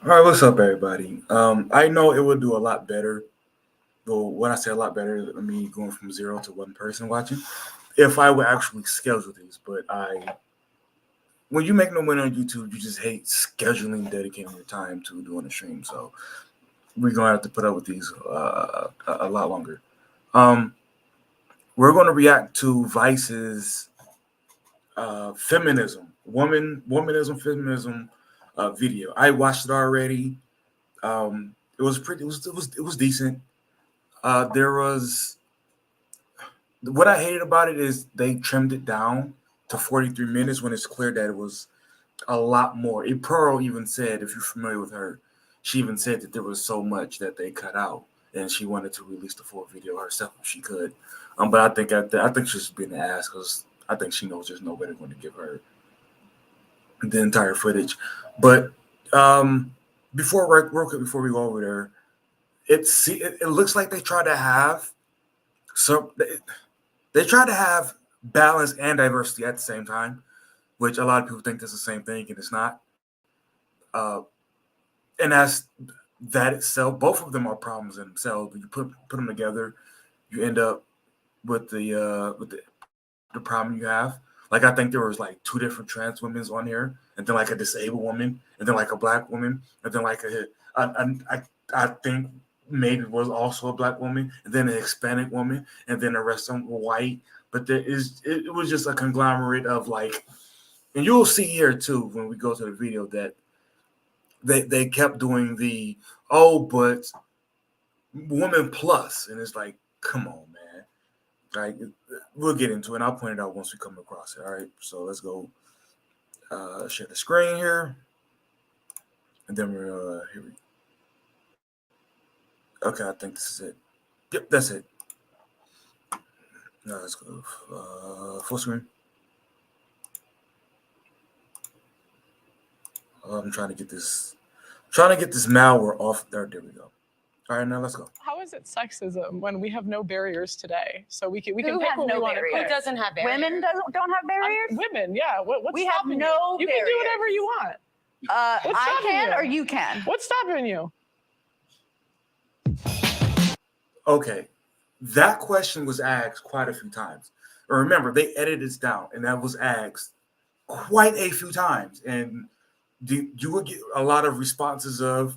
All right, what's up, everybody? I know it would do a lot better. Well, when I say a lot better, I mean going from zero to one person watching. If I would actually schedule these, but when you make no money on YouTube, you just hate scheduling, dedicating your time to doing a stream. So we're gonna have to put up with these a lot longer. Um, we're gonna react to Vice's feminism video. I watched it already. It was pretty. It was decent. There was what I hated about it is they trimmed it down to 43 minutes when it's clear that it was a lot more. Pearl even said, if you're familiar with her, she even said that there was so much that they cut out, and she wanted to release the full video herself if she could. But I think she's being an ass because I think she knows there's no way they're going to give her the entire footage. But um, real quick, before we go over there, it looks like they try to have some. They try to have balance and diversity at the same time, which a lot of people think that's the same thing, and it's not. Uh, and as that itself, both of them are problems in themselves. When you put them together, you end up with the problem you have. Like I think there was like two different trans women on here, and then like a disabled woman, and then like a black woman, and then like I think maybe was also a black woman, and then a Hispanic woman, and then the rest of them were white. But it was just a conglomerate of like, and you'll see here too when we go to the video that they kept doing the but woman plus, and it's like, come on, man. Like we'll get into it. And I'll point it out once we come across it. All right, so let's go share the screen here, and then we're here. Okay, I think this is it. Yep, that's it. Now let's go full screen. I'm trying to get this malware off there. There we go. All right, now let's go. How is it sexism when we have no barriers today? So we can Who pick has what no we want to barriers? pick. Who doesn't have barriers? Women don't have barriers? Women, yeah. What's We have stopping no you? You can do barriers. whatever you want. I stopping can you? or you can? What's stopping you? Okay, that question was asked quite a few times. And remember, they edited this down, and that was asked quite a few times, and you would get a lot of responses of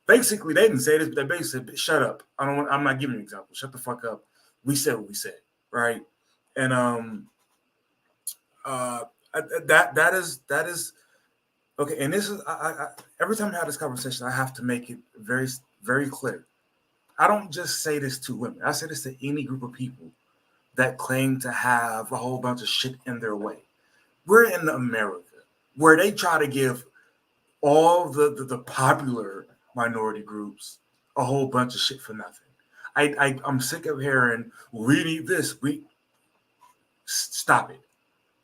basically they didn't say this, but they basically said, "Shut up! I'm not giving you an example. Shut the fuck up. We said what we said, right?" And that is okay. And this is every time I have this conversation, I have to make it very very clear. I don't just say this to women. I say this to any group of people that claim to have a whole bunch of shit in their way. We're in America where they try to give all the popular minority groups a whole bunch of shit for nothing. I'm sick of hearing we need this. Stop it.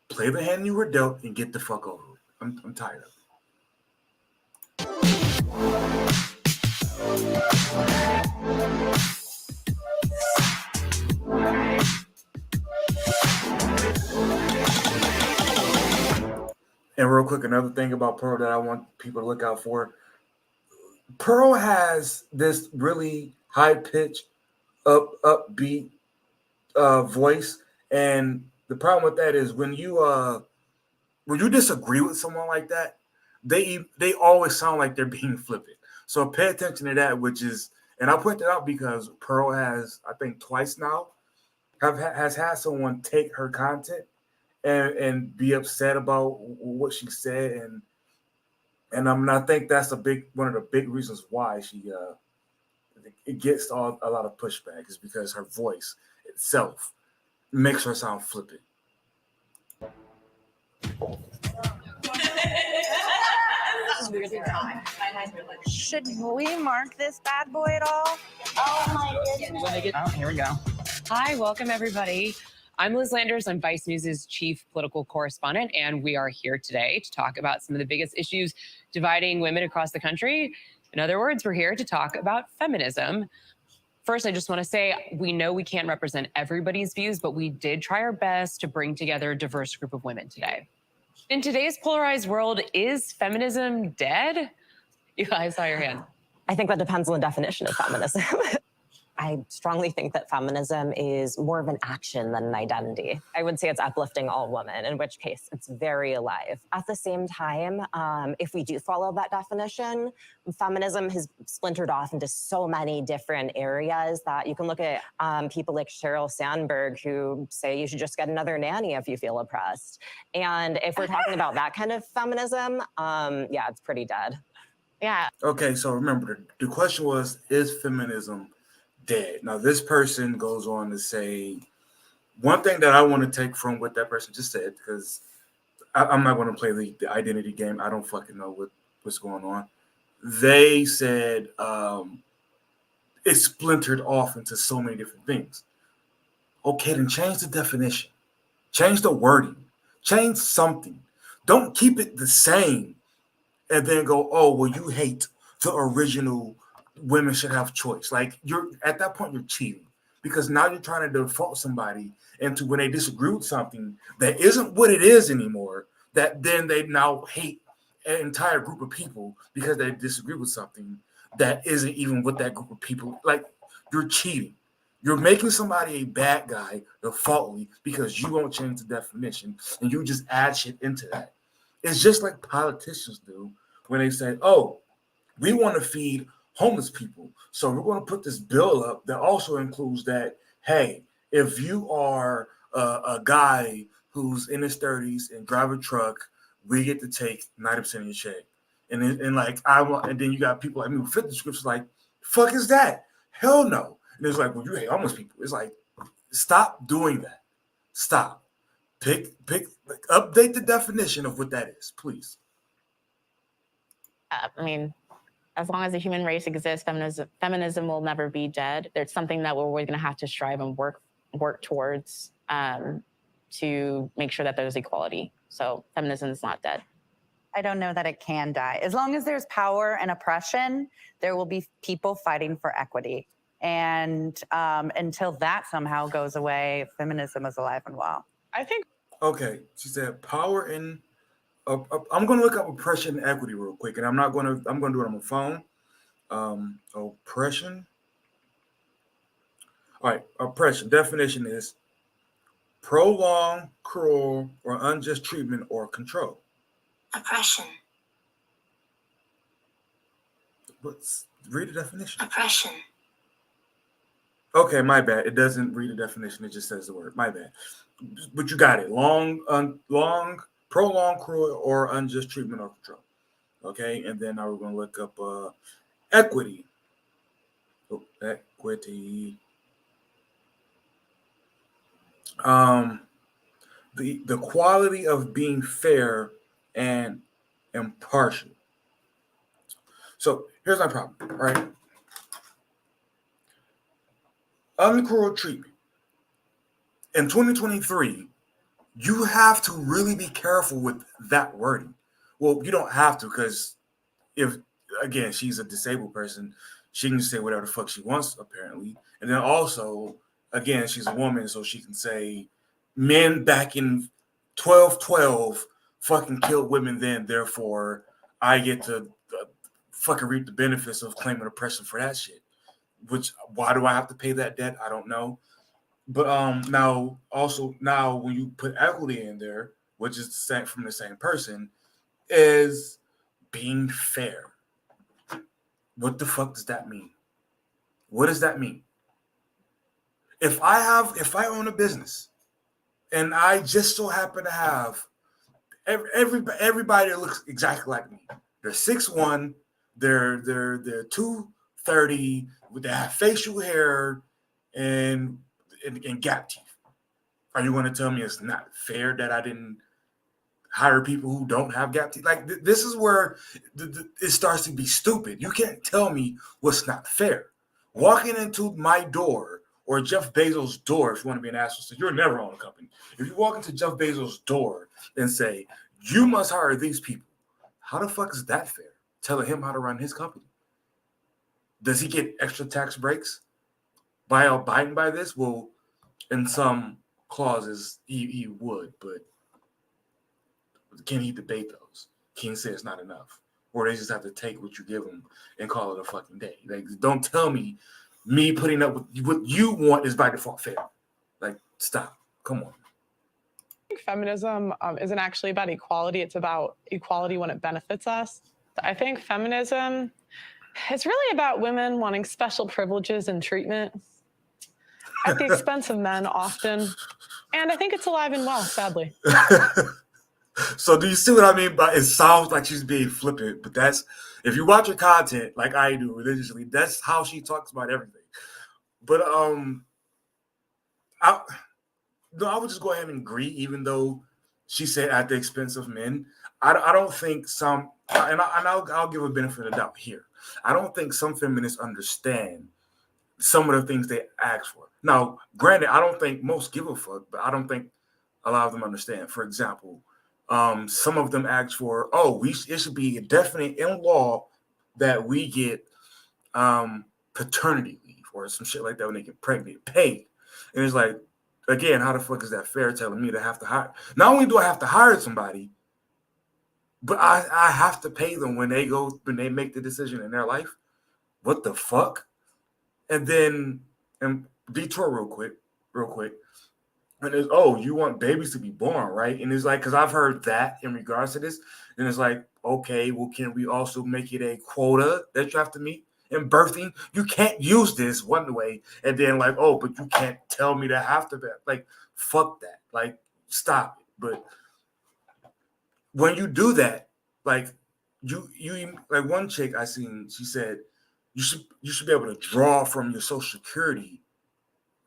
Play the hand you were dealt and get the fuck over it. I'm tired of it. And real quick, another thing about Pearl that I want people to look out for. Pearl has this really high pitched, upbeat voice, and the problem with that is when you disagree with someone like that, they always sound like they're being flippant. So pay attention to that, which is, and I point that out because Pearl has, I think, twice now, has had someone take her content and be upset about what she said, and I think that's one of the big reasons why she it gets a lot of pushback is because her voice itself makes her sound flippant. Should we mark this bad boy at all? Oh my goodness. Oh, here we go. Hi, welcome everybody. I'm Liz Landers. I'm Vice News' chief political correspondent, and we are here today to talk about some of the biggest issues dividing women across the country. In other words, we're here to talk about feminism. First, I just want to say we know we can't represent everybody's views, but we did try our best to bring together a diverse group of women today. In today's polarized world, is feminism dead? I saw your hand. I think that depends on the definition of feminism. I strongly think that feminism is more of an action than an identity. I would say it's uplifting all women, in which case it's very alive. At the same time, if we do follow that definition, feminism has splintered off into so many different areas that you can look at people like Sheryl Sandberg who say you should just get another nanny if you feel oppressed. And if we're talking about that kind of feminism, yeah, it's pretty dead. Yeah. Okay, so remember, the question was, is feminism dead? Now, this person goes on to say, one thing that I want to take from what that person just said, because I'm not going to play the identity game. I don't fucking know what's going on. They said it splintered off into so many different things. Okay, then change the definition. Change the wording. Change something. Don't keep it the same and then go, oh, well, you hate the original women should have choice. Like, you're at that point, you're cheating, because now you're trying to default somebody into when they disagree with something that isn't what it is anymore, that then they now hate an entire group of people because they disagree with something that isn't even what that group of people like. You're cheating. You're making somebody a bad guy defaultly because you won't change the definition and you just add shit into that. It's just like politicians do when they say, oh, we want to feed homeless people, so we're going to put this bill up that also includes that, hey, if you are a guy who's in his 30s and drive a truck, we get to take 90% of your check. And like, and then you got people like me who fit the scripts like, fuck is that? Hell no. And it's like, well, you hate homeless people. It's like, stop doing that. Stop. Update the definition of what that is, please. I mean, as long as the human race exists, feminism will never be dead. There's something that we're always going to have to strive and work towards to make sure that there's equality. So feminism is not dead. I don't know that it can die. As long as there's power and oppression, there will be people fighting for equity. And until that somehow goes away, feminism is alive and well. I think. Okay, she said power and I'm going to look up oppression and equity real quick, and I'm going to do it on my phone. Oppression. All right, oppression definition is prolonged, cruel, or unjust treatment or control. Oppression. Read the definition. Oppression. Okay, my bad. It doesn't read the definition. It just says the word. My bad. But you got it. Long, prolonged, cruel, or unjust treatment or control. Okay, and then now we're going to look up equity. Equity. The quality of being fair and impartial. So here's my problem, right? Uncruel treatment. In 2023, you have to really be careful with that wording. Well, you don't have to, because if, again, she's a disabled person, she can say whatever the fuck she wants, apparently. And then also, again, she's a woman, so she can say men back in 1212 fucking killed women then, therefore I get to fucking reap the benefits of claiming oppression for that shit. Which, why do I have to pay that debt? I don't know. But now when you put equity in there, which is from the same person, is being fair. What the fuck does that mean? What does that mean? If I own a business and I just so happen to have everybody that looks exactly like me, they're 6'1", they're 230, they have facial hair and gap teeth. Are you going to tell me it's not fair that I didn't hire people who don't have gap teeth? Like, this is where it starts to be stupid. You can't tell me what's not fair. Walking into my door or Jeff Bezos' door, if you want to be an asshole, so you're never on a company. If you walk into Jeff Bezos' door and say, you must hire these people, how the fuck is that fair? Telling him how to run his company. Does he get extra tax breaks by abiding by this? Well, in some clauses, he would, but can he debate those? Can he say it's not enough? or they just have to take what you give them and call it a fucking day. Like, don't tell me putting up with what you want is by default fair. Like, stop. Come on. I think feminism isn't actually about equality. It's about equality when it benefits us. I think feminism is really about women wanting special privileges and treatment at the expense of men often. And I think it's alive and well, sadly. So do you see what I mean by it sounds like she's being flippant, but that's, if you watch her content like I do religiously, that's how she talks about everything. But I would just go ahead and agree, even though she said at the expense of men. I don't think some, and I'll give a benefit of the doubt here. I don't think some feminists understand some of the things they ask for. Now, granted, I don't think most give a fuck, but I don't think a lot of them understand. For example, some of them ask for, it should be definitely in law that we get paternity leave or some shit like that when they get pregnant, paid. And it's like, again, how the fuck is that fair telling me to have to hire? Not only do I have to hire somebody, but I have to pay them when they make the decision in their life. What the fuck? And then, and detour real quick. And it's, you want babies to be born, right? And it's like, because I've heard that in regards to this. And it's like, okay, well, can we also make it a quota that you have to meet in birthing? You can't use this one way and then like, but you can't tell me to have to. Like, fuck that. Like, stop it. But when you do that, like, you like one chick I seen, she said, you should be able to draw from your Social Security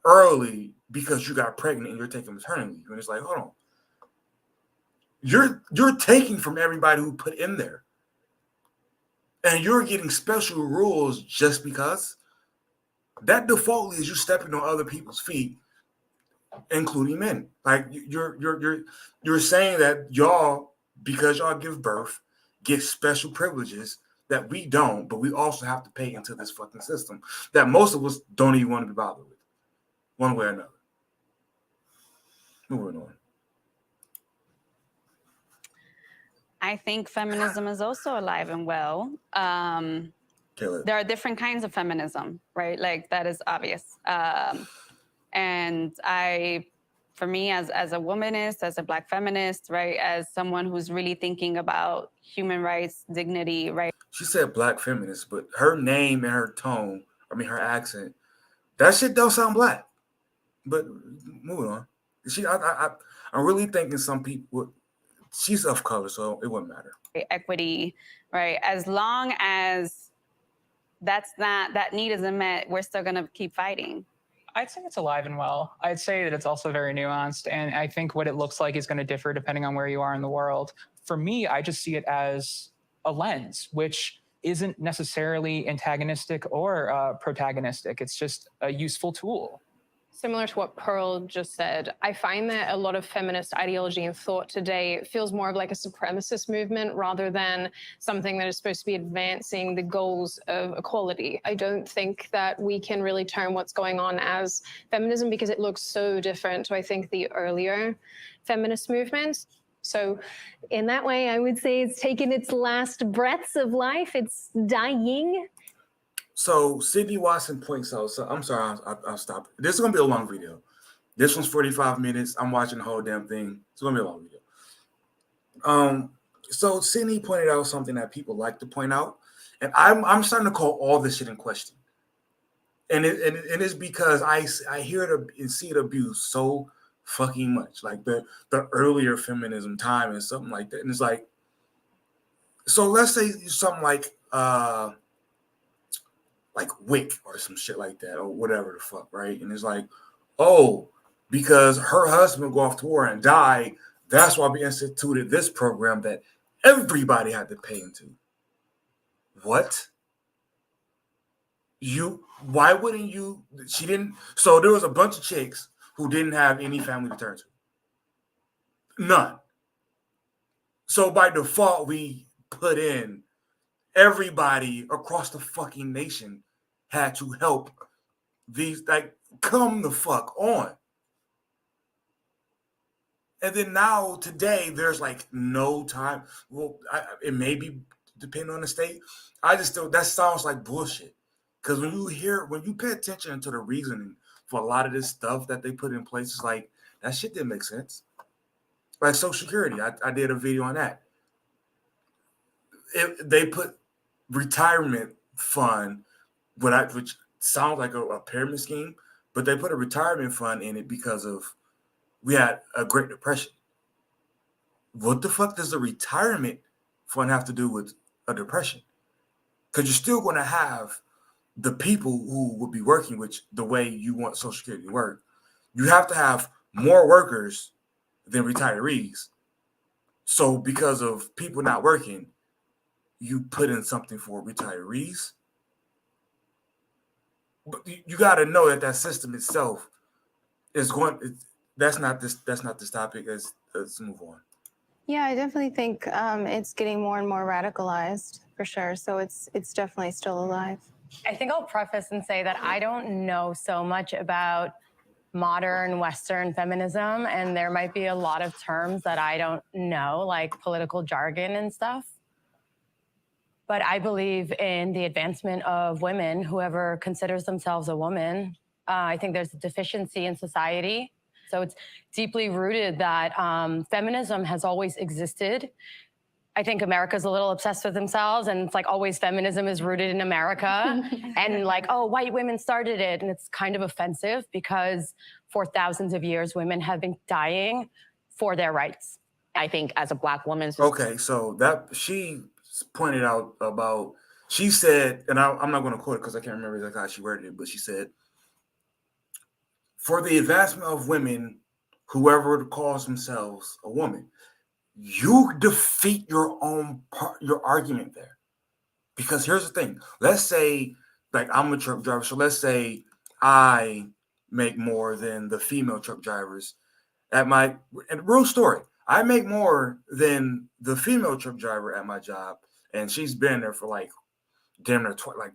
early because you got pregnant and you're taking maternity leave. And it's like, hold on. You're taking from everybody who put in there. And you're getting special rules just because. That default is you stepping on other people's feet, including men. Like you're saying that y'all, because y'all give birth, get special privileges that we don't, but we also have to pay into this fucking system that most of us don't even want to be bothered with, one way or another. Moving on. I think feminism is also alive and well. There are different kinds of feminism, right? Like, that is obvious. And for me, as a womanist, as a Black feminist, right, as someone who's really thinking about human rights, dignity, right? She said Black feminist, but her name and her tone, her accent, that shit don't sound Black. But moving on. I'm really thinking some people, she's of color, so it wouldn't matter. Equity, right? As long as that need isn't met, we're still gonna keep fighting. I'd say it's alive and well. I'd say that it's also very nuanced. And I think what it looks like is going to differ depending on where you are in the world. For me, I just see it as a lens, which isn't necessarily antagonistic or protagonistic. It's just a useful tool. Similar to what Pearl just said, I find that a lot of feminist ideology and thought today feels more of like a supremacist movement rather than something that is supposed to be advancing the goals of equality. I don't think that we can really term what's going on as feminism because it looks so different to, I think, the earlier feminist movements. So in that way, I would say it's taken its last breaths of life. It's dying. So Sydney Watson points out, so I'm sorry, I'll stop. This is going to be a long video. This one's 45 minutes. I'm watching the whole damn thing. It's going to be a long video. So Sydney pointed out something that people like to point out, and I'm starting to call all this shit in question. And it's because I hear it and see it abused so fucking much, like the earlier feminism time and something like that. And it's like, so let's say something like Wick or some shit like that, or whatever the fuck, right? And it's like, because her husband go off to war and die, that's why we instituted this program that everybody had to pay into. What? Why wouldn't you? She didn't. So there was a bunch of chicks who didn't have any family to turn to. None. So by default, we put in everybody across the fucking nation had to help these, like, come the fuck on. And then now today, there's like no time. Well, it may be depending on the state. I just still, that sounds like bullshit. Because when you pay attention to the reasoning for a lot of this stuff that they put in place, it's like, that shit didn't make sense. Like Social Security, I did a video on that. They put retirement fund, which sounds like a pyramid scheme, but they put a retirement fund in it because we had a Great Depression. What the fuck does the retirement fund have to do with a depression? Because you're still going to have the people who will be working, which the way you want Social Security to work, you have to have more workers than retirees. So because of people not working, you put in something for retirees. But you got to know that system itself is that's not this topic. Let's move on. Yeah, I definitely think it's getting more and more radicalized for sure. So it's definitely still alive. I think I'll preface and say that I don't know so much about modern Western feminism, and there might be a lot of terms that I don't know, like political jargon and stuff. But I believe in the advancement of women, whoever considers themselves a woman. I think there's a deficiency in society. So it's deeply rooted that feminism has always existed. I think America's a little obsessed with themselves, and it's like always feminism is rooted in America. And like, oh, white women started it. And it's kind of offensive because for thousands of years, women have been dying for their rights. I think as a Black woman. Okay, so that she pointed out about, she said, and I'm not going to quote it because I can't remember exactly how she worded it, but she said, for the advancement of women, whoever calls themselves a woman, you defeat your own your argument there. Because here's the thing. Let's say, like, I'm a truck driver. So let's say I make more than the female truck drivers and real story. I make more than the female truck driver at my job. And she's been there for like damn near like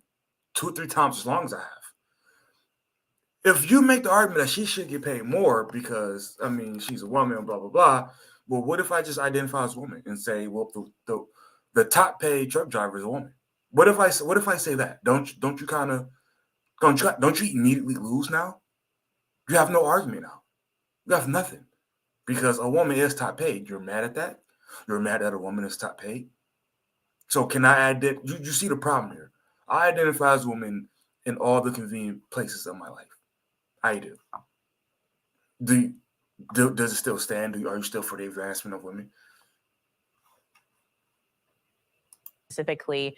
2 or 3 times as long as I have. If you make the argument that she should get paid more because, I mean, she's a woman, blah, blah, blah. Well, what if I just identify as a woman and say, well, the top paid truck driver is a woman? What if I say that? Don't you immediately lose now? You have no argument now. You have nothing because a woman is top paid. You're mad at that. You're mad that a woman is top paid. So can I add that? You see the problem here. I identify as a woman in all the convenient places of my life. I do. Does it still stand? Are you still for the advancement of women? Specifically,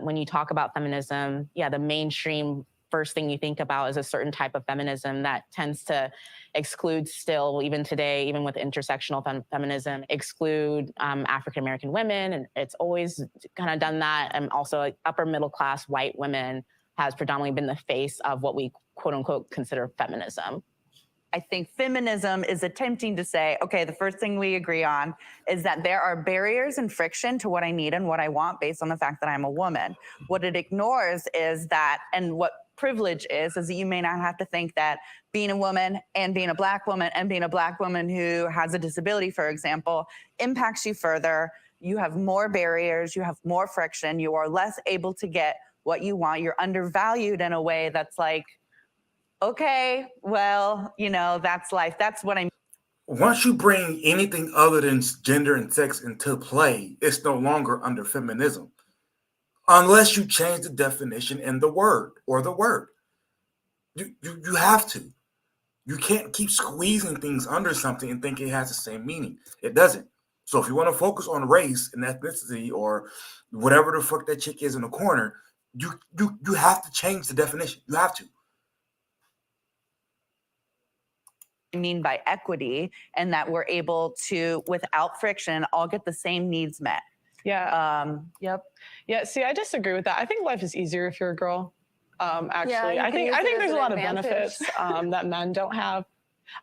when you talk about feminism, the mainstream first thing you think about is a certain type of feminism that tends to exclude still, even today, even with intersectional feminism, exclude African-American women. And it's always kind of done that. And also like, upper middle class white women has predominantly been the face of what we quote unquote consider feminism. I think feminism is attempting to say, okay, the first thing we agree on is that there are barriers and friction to what I need and what I want based on the fact that I'm a woman. What it ignores is that, and what privilege is that you may not have to think that being a woman and being a Black woman and being a Black woman who has a disability, for example, impacts you further. You have more barriers, you have more friction, you are less able to get what you want. You're undervalued in a way that's like, okay, well, that's life. That's what I'm. Once you bring anything other than gender and sex into play, it's no longer under feminism. Unless you change the definition in the word or the word. You have to. You can't keep squeezing things under something and think it has the same meaning. It doesn't. So if you want to focus on race and ethnicity or whatever the fuck that chick is in the corner, you have to change the definition. You have to. Mean by equity, and that we're able to, without friction, all get the same needs met. Yeah. Yep. Yeah. See, I disagree with that. I think life is easier if you're a girl. Actually, Yeah, I think there's a lot of advantage. benefits that men don't have.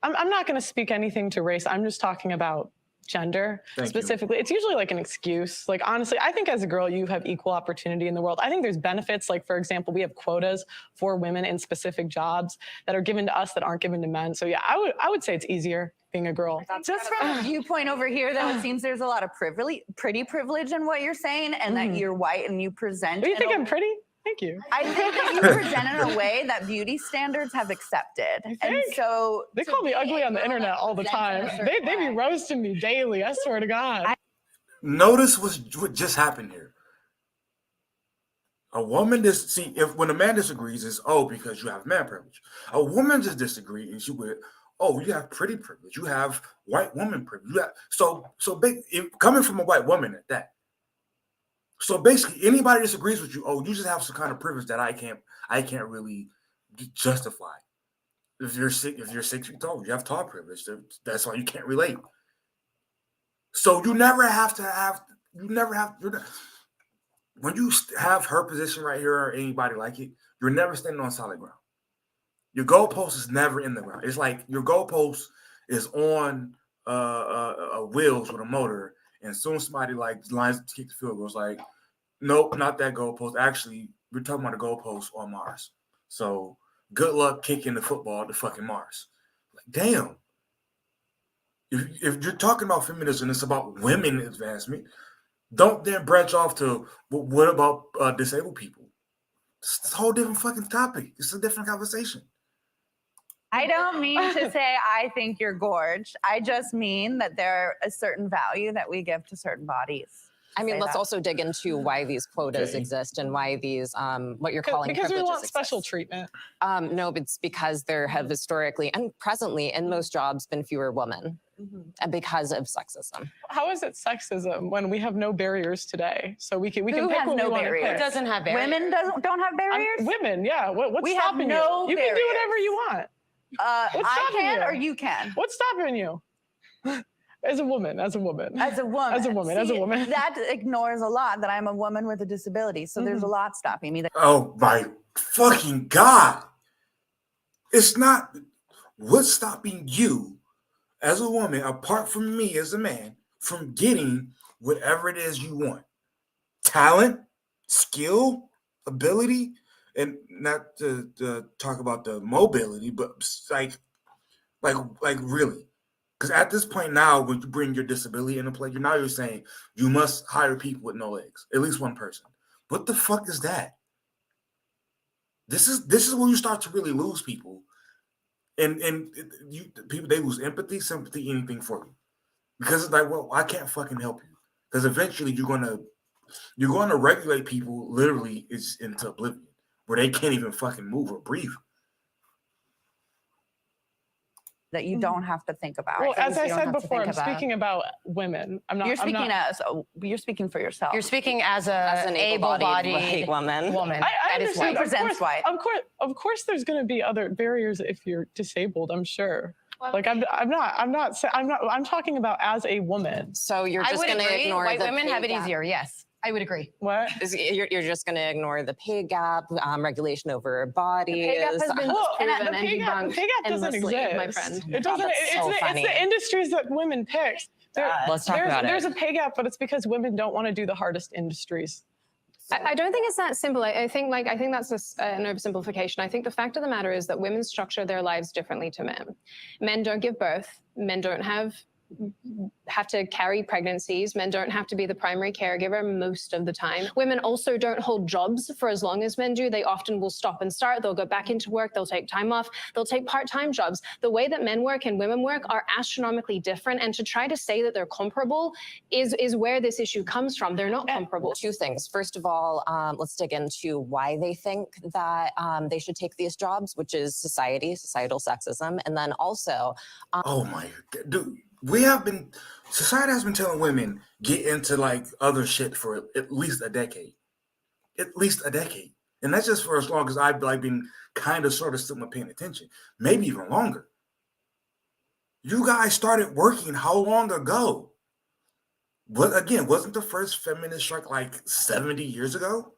I'm not going to speak anything to race. I'm just talking about gender specifically. It's usually like an excuse. Like, honestly, I think as a girl, you have equal opportunity in the world. I think there's benefits. Like, for example, we have quotas for women in specific jobs that are given to us that aren't given to men. So yeah, I would say it's easier. being a girl. Just from a viewpoint over here, though, it seems there's a lot of pretty privilege in what you're saying, and that you're white and you present. Do you in think a- I'm pretty? Thank you. I think that you present in a way that beauty standards have accepted, and think? so They call me ugly on the internet all the time. They be roasting me daily. I swear to God. Notice what just happened here. A woman when a man disagrees, it's because you have man privilege. A woman just disagrees, and she would, you have pretty privilege. You have white woman privilege. You have, coming from a white woman at that. So basically, anybody disagrees with you, you just have some kind of privilege that I can't really justify. If you're 6 feet tall, you have tall privilege. That's why you can't relate. So you never have to. When you have her position right here or anybody like it, you're never standing on solid ground. Your goalpost is never in the ground. It's like your goalpost is on wheels with a motor, and as soon as somebody lines to kick the field goes like, nope, not that goalpost. Actually, we're talking about a goalpost on Mars. So good luck kicking the football to fucking Mars. Like, damn. If you're talking about feminism, it's about women advancement. Don't then branch off to what about disabled people? It's a whole different fucking topic. It's a different conversation. I don't mean to say I think you're gorged. I just mean that there a certain value that we give to certain bodies. I mean, let's also dig into why these quotas exist and why these, what you're calling because we privileges want exist. special treatment. No, it's because there have historically and presently in most jobs been fewer women and because of sexism. How is it sexism when we have no barriers today? So we can pick Who has what no we want to barriers? pick. It doesn't have barriers. Women don't have barriers? Women, yeah. What's We have stopping no you? You can do barriers. whatever you want. I stopping can you? or you can? What's stopping you? As a woman. As a woman. See, That ignores a lot that I'm a woman with a disability. So there's a lot stopping me. Oh my fucking God. It's not what's stopping you as a woman, apart from me as a man, from getting whatever it is you want. Talent, skill, ability, and not to talk about the mobility, but like really. Because at this point now, when you bring your disability into play, you're saying you must hire people with no legs, at least one person. What the fuck is that? This is when you start to really lose people, and people, they lose empathy, sympathy, anything for you, because it's like, well, I can't fucking help you, because eventually you're going to regulate people literally into oblivion, where they can't even fucking move or breathe. That you don't have to think about. Well, as I you don't said have to before, I'm think about. speaking about women. You're speaking for yourself. You're speaking as an able-bodied able-bodied woman. woman. I That is understand. white. Presents white. Of course, there's going to be other barriers if you're disabled. I'm sure. Like I'm talking about as a woman. So you're I just would going to agree. ignore White the women pay have it gap. easier. Yes, I would agree. What? You're just going to ignore the pay gap, regulation over bodies. pay gap has been And proven the and pay gap debunked doesn't endlessly, exist. my friend. It doesn't. That's so It's funny. the industries that women pick. Let's talk about it. There's a pay gap, but it's because women don't want to do the hardest industries. I don't think it's that simple. I think that's an oversimplification. I think the fact of the matter is that women structure their lives differently to men. Men don't give birth. Men don't have to carry pregnancies. Men don't have to be the primary caregiver most of the time. Women also don't hold jobs for as long as men do. They often will stop and start. They'll go back into work. They'll take time off. They'll take part-time jobs. The way that men work and women work are astronomically different. And to try to say that they're comparable is where this issue comes from. They're not comparable. Two things. First of all, let's dig into why they think that they should take these jobs, which is societal sexism. And then also... oh my God, dude. Society has been telling women get into like other shit for at least a decade. And that's just for as long as I've been kind of sort of still paying attention, maybe even longer. You guys started working how long ago? But again, wasn't the first feminist strike like 70 years ago?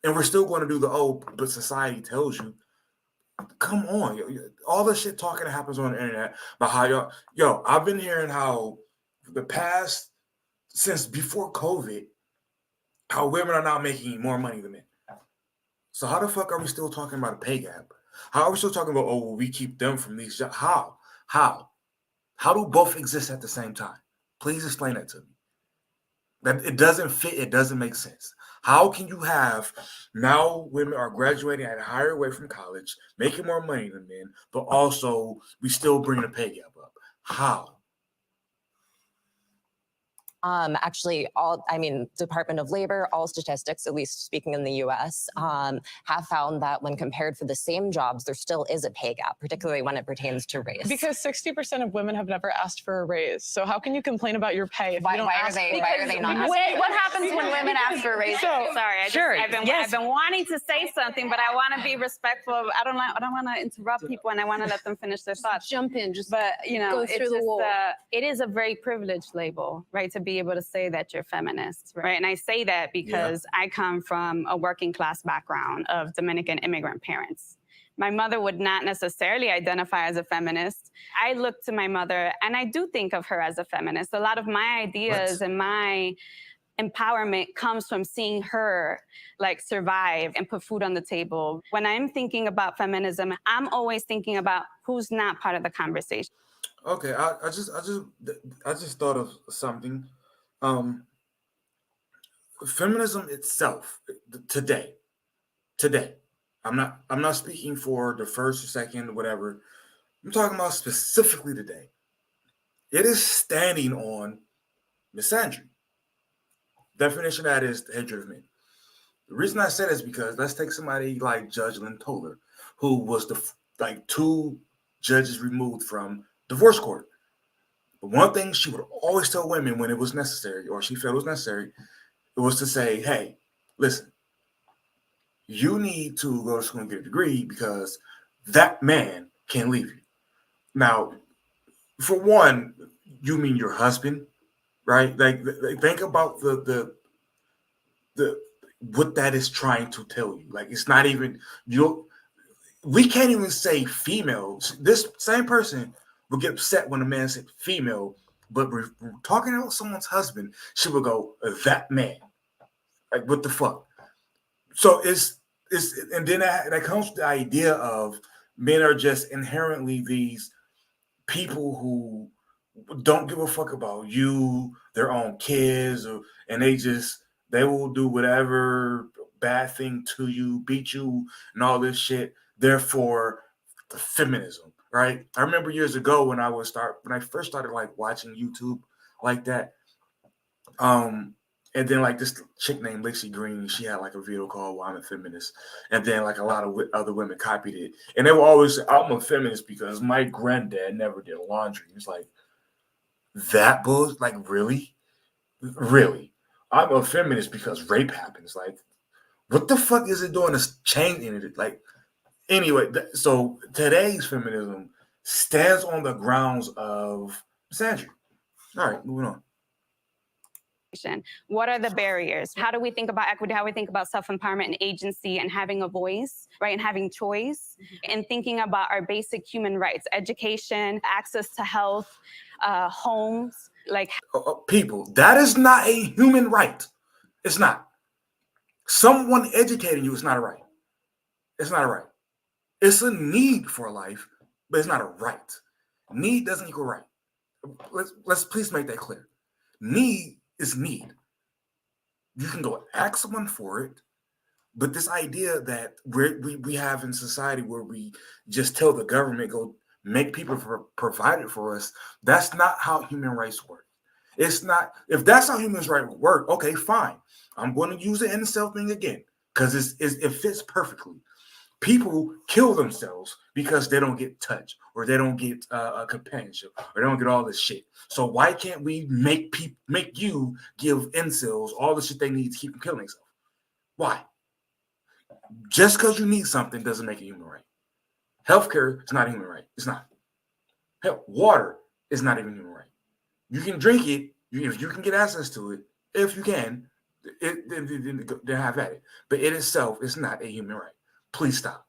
And we're still going to do but society tells you. Come on, all the shit talking that happens on the internet about how I've been hearing how the past, since before COVID, how women are now making more money than men. So how the fuck are we still talking about a pay gap? How are we still talking about, we keep them from these jobs? How? How do both exist at the same time? Please explain that to me. That it doesn't fit. It doesn't make sense. How can you have now women are graduating at a higher rate from college, making more money than men, but also we still bring the pay gap up? How? Actually, Department of Labor, all statistics, at least speaking in the US, have found that when compared for the same jobs, there still is a pay gap, particularly when it pertains to race. Because 60% of women have never asked for a raise. So how can you complain about your pay if you don't ask for it? Why are they not? What happens when women ask for a raise? Sorry, I've been wanting to say something, but I want to be respectful. I don't want to interrupt people, and I want to let them finish their thoughts. Jump in, just But you know, go it's through the just, wall. it is a very privileged label, right, to be able to say that you're feminist, right? And I say that because I come from a working class background of Dominican immigrant parents. My mother would not necessarily identify as a feminist. I look to my mother, and I do think of her as a feminist. A lot of my ideas and my empowerment comes from seeing her like survive and put food on the table. When I'm thinking about feminism, I'm always thinking about who's not part of the conversation. Okay, I just thought of something. Feminism itself today. I'm not speaking for the first or second, whatever. I'm talking about specifically today. It is standing on misandry. Definition of that is the hatred of men. The reason I said is because let's take somebody like Judge Lynn Toler, who was like 2 judges removed from divorce court. But one thing she would always tell women when it was necessary, or she felt it was necessary, it was to say, hey, listen, you need to go to school and get a degree because that man can't leave you. Now, for one, you mean your husband, right? Like think about the what that is trying to tell you. Like it's not even we can't even say female. This same person will get upset when a man said female, but we're talking about someone's husband, she will go, that man. Like what the fuck? So it's and then that comes to the idea of men are just inherently these people who don't give a fuck about you, their own kids, and they will do whatever bad thing to you, beat you, and all this shit. Therefore, the feminism, right? I remember years ago when I first started like watching YouTube like that. And then like this chick named Lexi Green, she had like a video called "Well, I'm a Feminist," and then like a lot of other women copied it, and they will always say, "I'm a feminist because my granddad never did laundry." It's like that bullshit. Like really, I'm a feminist because rape happens. Like, what the fuck is it doing to changing it? Like, anyway, so today's feminism stands on the grounds of misandry. All right, moving on. What are the barriers? How do we think about equity? How do we think about self-empowerment and agency and having a voice, right? And having choice and thinking about our basic human rights, education, access to health, homes, like people. That is not a human right. It's not. Someone educating you is not a right. It's not a right. It's a need for life, but it's not a right. Need doesn't equal right. Let's please make that clear. Need is need. You can go ask someone for it, but this idea that we have in society where we just tell the government go make people provide it for us, that's not how human rights work. It's not. If that's how human rights work, okay, fine. I'm going to use the incel thing again because it fits perfectly. People kill themselves because they don't get touched or they don't get a companionship or they don't get all this shit. So why can't we make you give incels all the shit they need to keep them killing themselves? Why? Just because you need something doesn't make it human right. Healthcare is not a human right. It's not. Hell, water is not even human right. You can drink it if you can get access to it. If you can, then have at it. But it itself is not a human right. Please stop.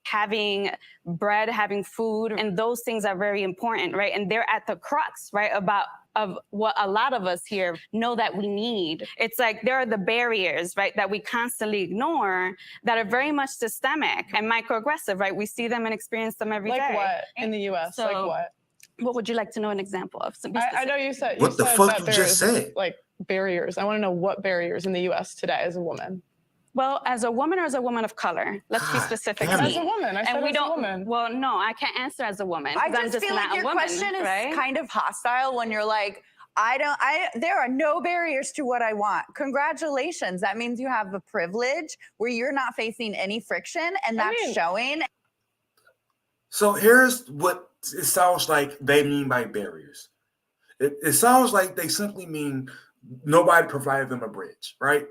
having bread, having food, and those things are very important, right? And they're at the crux, right, of what a lot of us here know that we need. It's like there are the barriers, right, that we constantly ignore that are very much systemic and microaggressive, right? We see them and experience them every day. Like what in the U.S.? Like what? What would you like to know an example of? So be I know specific. you said What the fuck that you there's just said? like barriers. I want to know what barriers in the U.S. today as a woman. Well, as a woman or as a woman of color? Let's be God specific. damn it. As a woman, I said And we as a don't. woman. Well, no, I can't answer as a woman. I 'cause I'm just feel not like a your woman, question is right? kind of hostile when you're like, there are no barriers to what I want. Congratulations. That means you have the privilege where you're not facing any friction, and that's showing. So here's what it sounds like they mean by barriers. It sounds like they simply mean nobody provided them a bridge, right?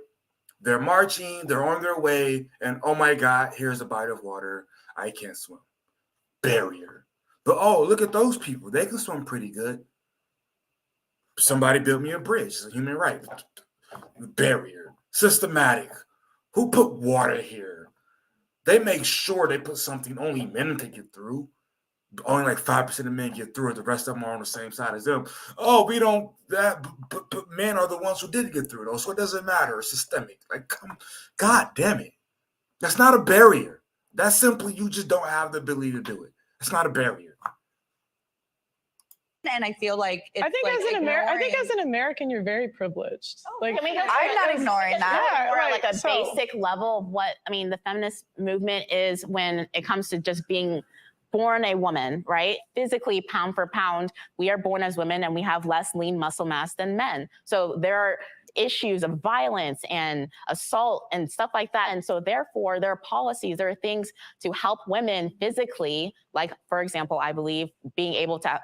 They're marching, they're on their way, and oh my God, here's a bite of water. I can't swim. Barrier. But oh, look at those people. They can swim pretty good. Somebody built me a bridge. It's a human right. Barrier. Systematic. Who put water here? They make sure they put something only men can get through. Only like 5% of men get through it. The rest of them are on the same side as them. Oh, we don't that, but men are the ones who did get through though, so it doesn't matter. It's systemic. Like, God damn it. That's not a barrier. That's simply you just don't have the ability to do it. It's not a barrier. And I feel like it's I think like as an American, you're very privileged. Like, Can we go I'm not ignoring that. Or right, like a so- basic level of what I mean, the feminist movement is when it comes to just being born a woman, right? Physically, pound for pound, we are born as women and we have less lean muscle mass than men. So there are issues of violence and assault and stuff like that. And so therefore, there are policies, there are things to help women physically, like, for example, I believe being able to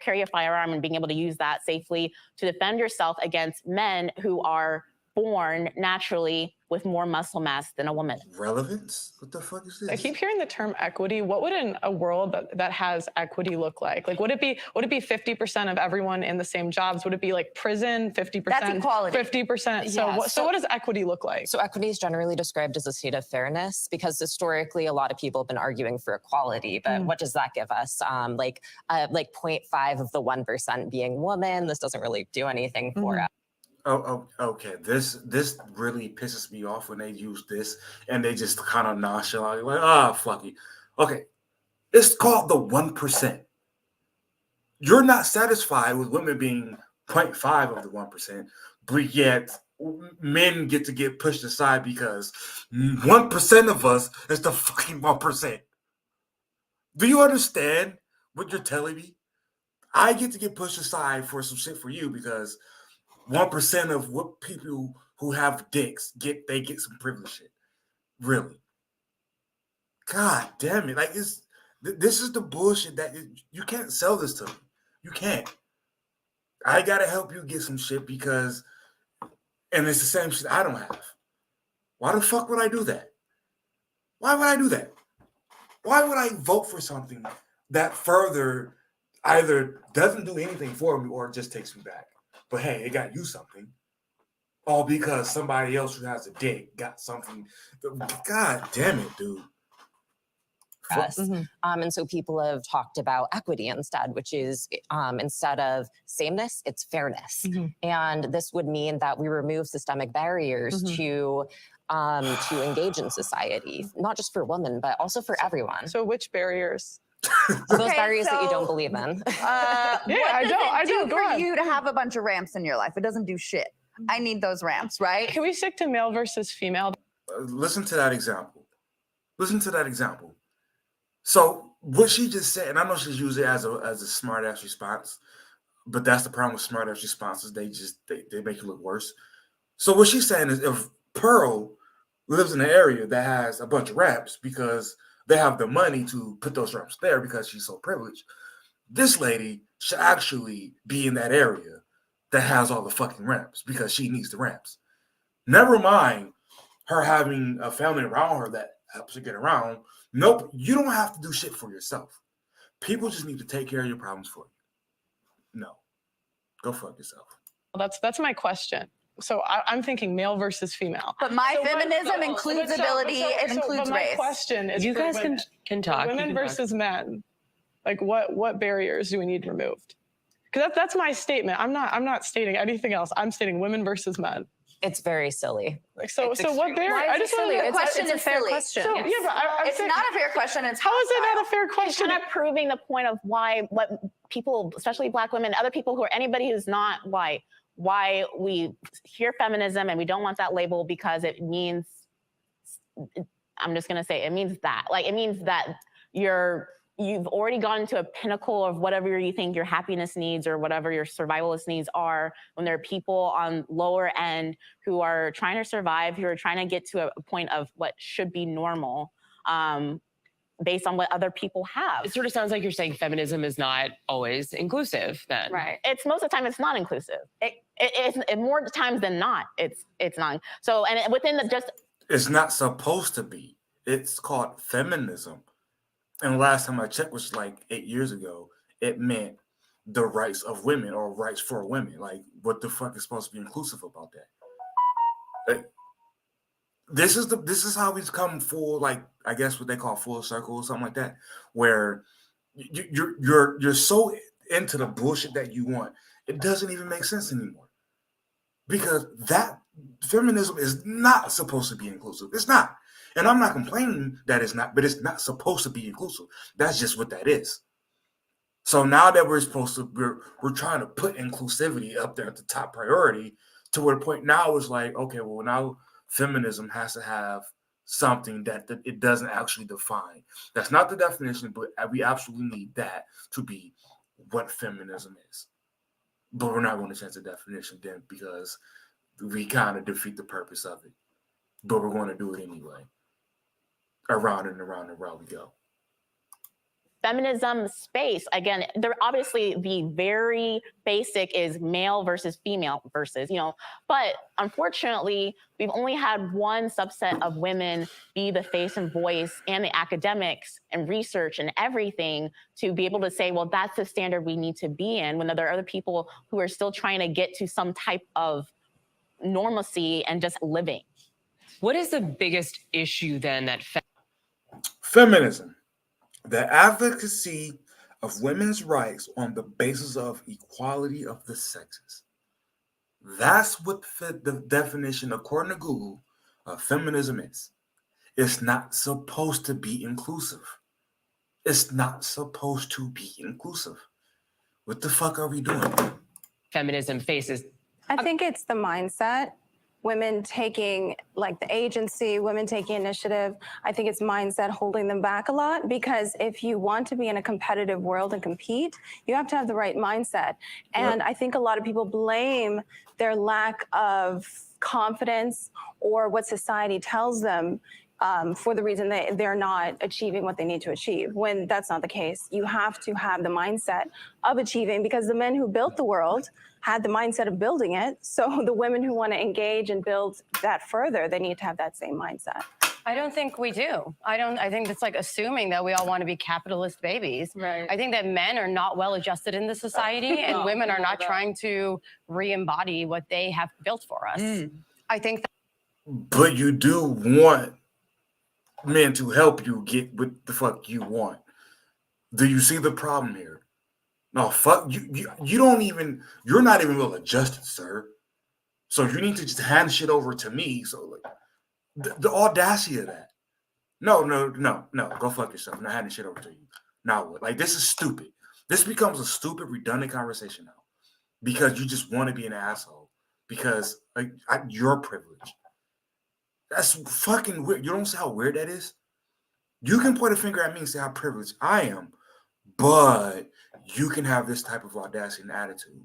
carry a firearm and being able to use that safely to defend yourself against men who are born naturally with more muscle mass than a woman. Relevance? What the fuck is this? I keep hearing the term equity. What would a world that has equity look like? Like, would it be 50% of everyone in the same jobs? Would it be like prison, 50%? That's equality. 50%. So, Yeah, so what does equity look like? So equity is generally described as a state of fairness because historically a lot of people have been arguing for equality. But what does that give us? Like 0.5 of the 1% being woman. This doesn't really do anything for us. Oh, okay. This really pisses me off when they use this and they just kind of nonchalant, like, fuck it. Okay, it's called the 1%. You're not satisfied with women being 0.5 of the 1%, but yet men get to get pushed aside because 1% of us is the fucking 1%. Do you understand what you're telling me? I get to get pushed aside for some shit for you because 1% of what people who have dicks get some privilege shit. Really? God damn it. Like, this is the bullshit that you can't sell this to me. You can't. I gotta help you get some shit because, and it's the same shit I don't have. Why the fuck would I do that? Why would I do that? Why would I vote for something that further either doesn't do anything for me or just takes me back? But hey, it got you something. All because somebody else who has a dick got something. God damn it, dude. Yes. And so people have talked about equity instead, which is instead of sameness, it's fairness. And this would mean that we remove systemic barriers to engage in society, not just for women, but also for everyone. So which barriers? Those barriers that you don't believe in. I don't. For you to have a bunch of ramps in your life, it doesn't do shit. I need those ramps, right? Can we stick to male versus female? Listen to that example. So what she just said, and I know she's used it as a smart ass response, but that's the problem with smart ass responses. They make you look worse. So what she's saying is if Pearl lives in an area that has a bunch of ramps because they have the money to put those ramps there because she's so privileged, this lady should actually be in that area that has all the fucking ramps because she needs the ramps. Never mind her having a family around her that helps her get around. Nope, you don't have to do shit for yourself. People just need to take care of your problems for you. No, go fuck yourself. That's my question. So I'm thinking male versus female. But my feminism includes ability, it includes my race. question is, You guys women, can talk. women versus men. Like what barriers do we need removed? Because that's my statement. I'm not stating anything else. I'm stating women versus men. It's very silly. Like so what barrier? Why is I it just silly? want The question is silly. question. So, yeah, but It's not a fair question. It's how is it not a fair It's question? kind of proving the point of why what people, especially Black women, other people who are anybody who's not white, why we hear feminism and we don't want that label because it means, I'm just gonna say, it means that. Like, it means that you've already gotten to a pinnacle of whatever you think your happiness needs or whatever your survivalist needs are, when there are people on lower end who are trying to survive, who are trying to get to a point of what should be normal, based on what other people have. It sort of sounds like you're saying feminism is not always inclusive then. Right. It's most of the time it's not inclusive. It's more times than not, it's not. So, and within the just... It's not supposed to be. It's called feminism. And last time I checked, which was like 8 years ago, it meant the rights of women or rights for women. Like, what the fuck is supposed to be inclusive about that? Like, this is how we've come full, like, I guess what they call full circle or something like that, where you're so into the bullshit that you want, it doesn't even make sense anymore. Because that feminism is not supposed to be inclusive. It's not. And I'm not complaining that it's not, but it's not supposed to be inclusive. That's just what that is. So now that we're trying to put inclusivity up there at the top priority, to where the point now is like, okay, well, now feminism has to have something that it doesn't actually define. That's not the definition, but we absolutely need that to be what feminism is. But we're not going to change the definition then, because we kind of defeat the purpose of it. But we're going to do it anyway. Around and around and around we go. Feminism space, again, they're obviously the very basic is male versus female versus, but unfortunately, we've only had one subset of women be the face and voice and the academics and research and everything to be able to say, well, that's the standard we need to be in, when there are other people who are still trying to get to some type of normalcy and just living. What is the biggest issue then that feminism? The advocacy of women's rights on the basis of equality of the sexes. That's what the definition, according to Google, of feminism is. It's not supposed to be inclusive. It's not supposed to be inclusive. What the fuck are we doing? Feminism faces. I think it's the mindset. Women taking like the agency, women taking initiative. I think it's mindset holding them back a lot, because if you want to be in a competitive world and compete, you have to have the right mindset. And I think a lot of people blame their lack of confidence or what society tells them for the reason that they're not achieving what they need to achieve, when that's not the case. You have to have the mindset of achieving, because the men who built the world had the mindset of building it. So the women who want to engage and build that further, they need to have that same mindset. I don't think we do. I think it's like assuming that we all want to be capitalist babies. Right. I think that men are not well adjusted in the society and women are not trying to re-embody what they have built for us. I think that. But you do want men to help you get what the fuck you want. Do you see the problem here? No, fuck you. You don't even. You're not even well adjusted, sir. So you need to just hand shit over to me. So like, the audacity of that. No. Go fuck yourself. I'm not handing shit over to you. Now what? Like, this is stupid. This becomes a stupid, redundant conversation now, because you just want to be an asshole because like your privilege. That's fucking weird. You don't see how weird that is? You can point a finger at me and say how privileged I am, but you can have this type of audacity and attitude.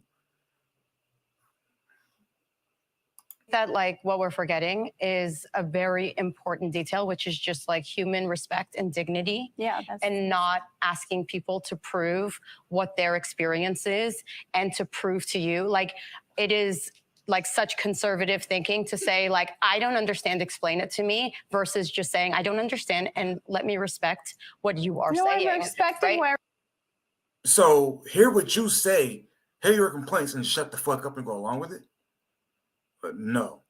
That like what we're forgetting is a very important detail, which is just like human respect and dignity. Yeah. And not asking people to prove what their experience is and to prove to you. Like, it is like such conservative thinking to say like, I don't understand, explain it to me, versus just saying, I don't understand and let me respect what you are saying. I'm respecting where. So hear what you say, hear your complaints, and shut the fuck up and go along with it? But no.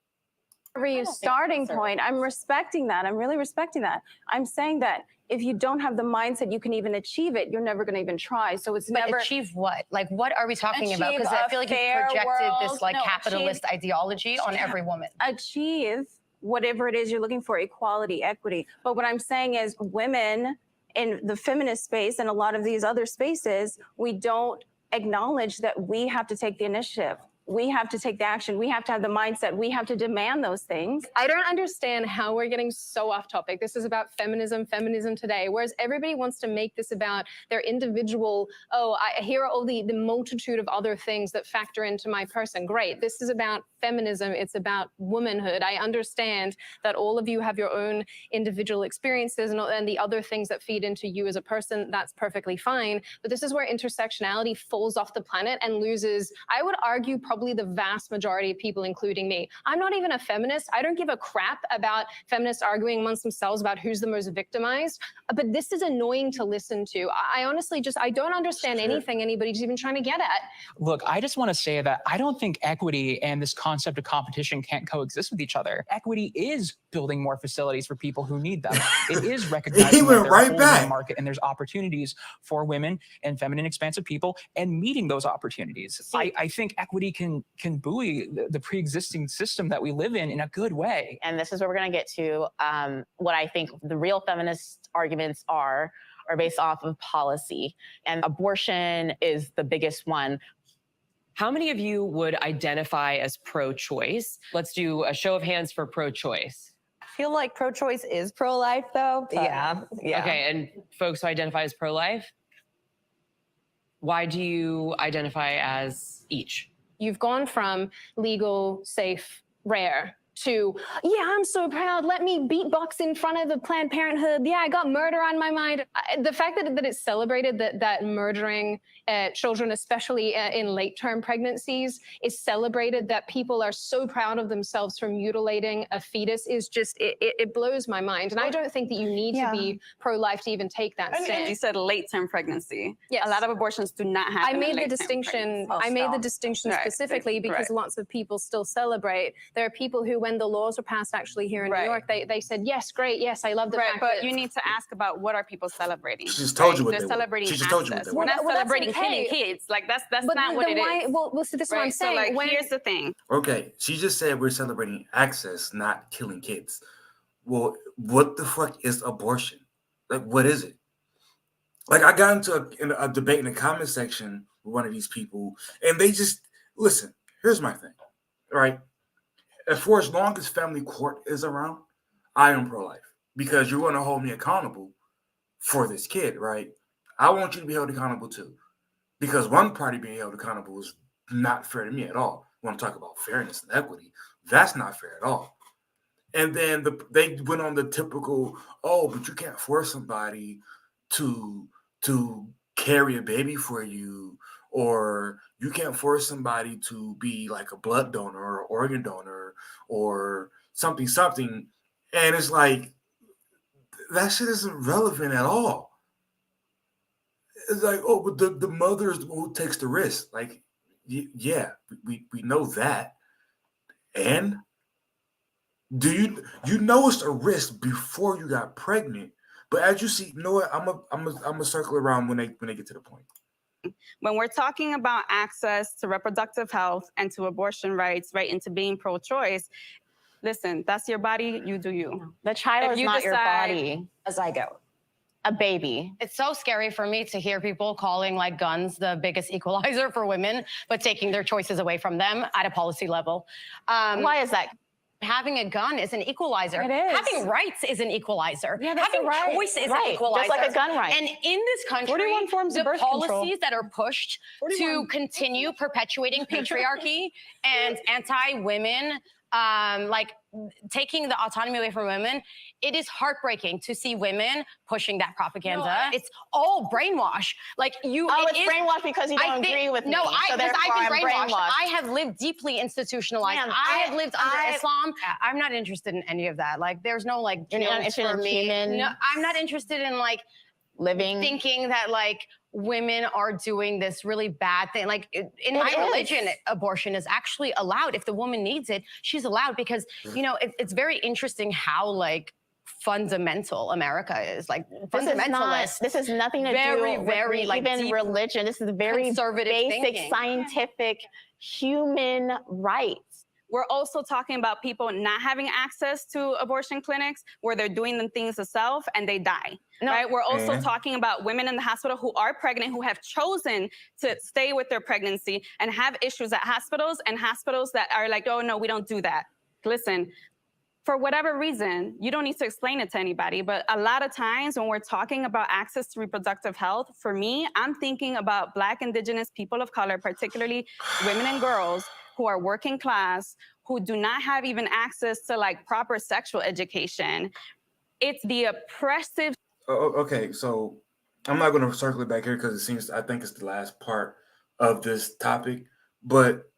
Your starting point, I'm respecting that. I'm really respecting that. I'm saying that if you don't have the mindset you can even achieve it, you're never going to even try. So it's But never achieve what? Like, what are we talking about? Because I feel like you projected this like capitalist ideology on every woman. Achieve whatever it is you're looking for, equality, equity. But what I'm saying is women in the feminist space and a lot of these other spaces, we don't acknowledge that we have to take the initiative. We have to take the action. We have to have the mindset. We have to demand those things. I don't understand how we're getting so off topic. This is about feminism today, whereas everybody wants to make this about their individual, here are all the multitude of other things that factor into my person. Great. This is about feminism. It's about womanhood. I understand that all of you have your own individual experiences and the other things that feed into you as a person. That's perfectly fine. But this is where intersectionality falls off the planet and loses, I would argue, probably the vast majority of people, including me. I'm not even a feminist. I don't give a crap about feminists arguing amongst themselves about who's the most victimized. But this is annoying to listen to. I honestly I don't understand anything anybody's even trying to get at. Look, I just want to say that I don't think equity and this concept of competition can't coexist with each other. Equity is building more facilities for people who need them. It is recognizing that there's a whole market and there's opportunities for women and feminine expansive people and meeting those opportunities. I think equity can buoy the pre-existing system that we live in a good way. And this is where we're going to get to what I think the real feminist arguments are based off of policy. And abortion is the biggest one. How many of you would identify as pro-choice? Let's do a show of hands for pro-choice. I feel like pro-choice is pro-life, though. Yeah. Okay, and folks who identify as pro-life, why do you identify as each? You've gone from legal, safe, rare to, yeah, I'm so proud. Let me beatbox in front of the Planned Parenthood. Yeah, I got murder on my mind. The fact that it's celebrated that murdering children, especially in late-term pregnancies, is celebrated, that people are so proud of themselves for mutilating a fetus is just, it blows my mind. And I don't think that you need to be pro-life to even take that stance. And you said late-term pregnancy. Yes. A lot of abortions do not happen. I made the distinction. I made the distinction specifically because lots of people still celebrate. There are people who, when the laws were passed actually here in New York, they said, yes, great, yes, I love the fact but that... you need to ask about what are people celebrating. She just told you what they're they celebrating. She just told you what they We're not celebrating okay. killing kids. Like that's not what it is. Well, so this is what I'm saying. So like, here's the thing. Okay, she just said we're celebrating access, not killing kids. Well, what the fuck is abortion? Like, what is it? Like, I got into a debate in the comment section with one of these people, and they just, listen, here's my thing, right? For as long as family court is around, I am pro-life because you're going to hold me accountable for this kid, right? I want you to be held accountable too, because one party being held accountable is not fair to me at all. When I'm talking about fairness and equity, that's not fair at all. And then they went on the typical, but you can't force somebody to carry a baby for you, or you can't force somebody to be like a blood donor or organ donor or something. And it's like, that shit isn't relevant at all. It's like, but the mother is the one who takes the risk. Like, yeah, we know that. And do you know it's a risk before you got pregnant? But as you see, you know what? I'm a circle around when they get to the point. When we're talking about access to reproductive health and to abortion rights, right, and to being pro-choice, listen, that's your body. You do you. The child is not your body. As I go. A baby. It's so scary for me to hear people calling like guns the biggest equalizer for women, but taking their choices away from them at a policy level. Why is that? Having a gun is an equalizer. It is. Having rights is an equalizer. Yeah, that's Having a right. choice is Right. an equalizer. Just like a gun right. And in this country, 41 forms of the birth policies control. that are pushed to continue perpetuating patriarchy and anti-women, like taking the autonomy away from women, it is heartbreaking to see women pushing that propaganda. It's all brainwash. Like you, it's brainwashed because you don't agree with me. No, so I've been brainwashed. brainwashed. I have lived deeply institutionalized. Man, I have lived under Islam. I'm not interested in any of that. Like, there's no like You're not guilt interested for in me. human No, I'm not interested in like living, thinking that like women are doing this really bad thing. Like in my religion, abortion is actually allowed. If the woman needs it, she's allowed, because, you know, it's very interesting how like fundamental America is. Like fundamentalist. This is nothing to do with like even religion. This is very conservative basic thinking. scientific human rights. we're also talking about people not having access to abortion clinics where they're doing the things themselves and they die. Right? We're also talking about women in the hospital who are pregnant, who have chosen to stay with their pregnancy and have issues at hospitals, and hospitals that are like, oh, no, we don't do that. Listen, for whatever reason, you don't need to explain it to anybody, but a lot of times when we're talking about access to reproductive health, for me, I'm thinking about Black, Indigenous, people of color, particularly women and girls who are working class, who do not have even access to like proper sexual education. It's the oppressive. Okay, so I'm not going to circle it back here because I think it's the last part of this topic. But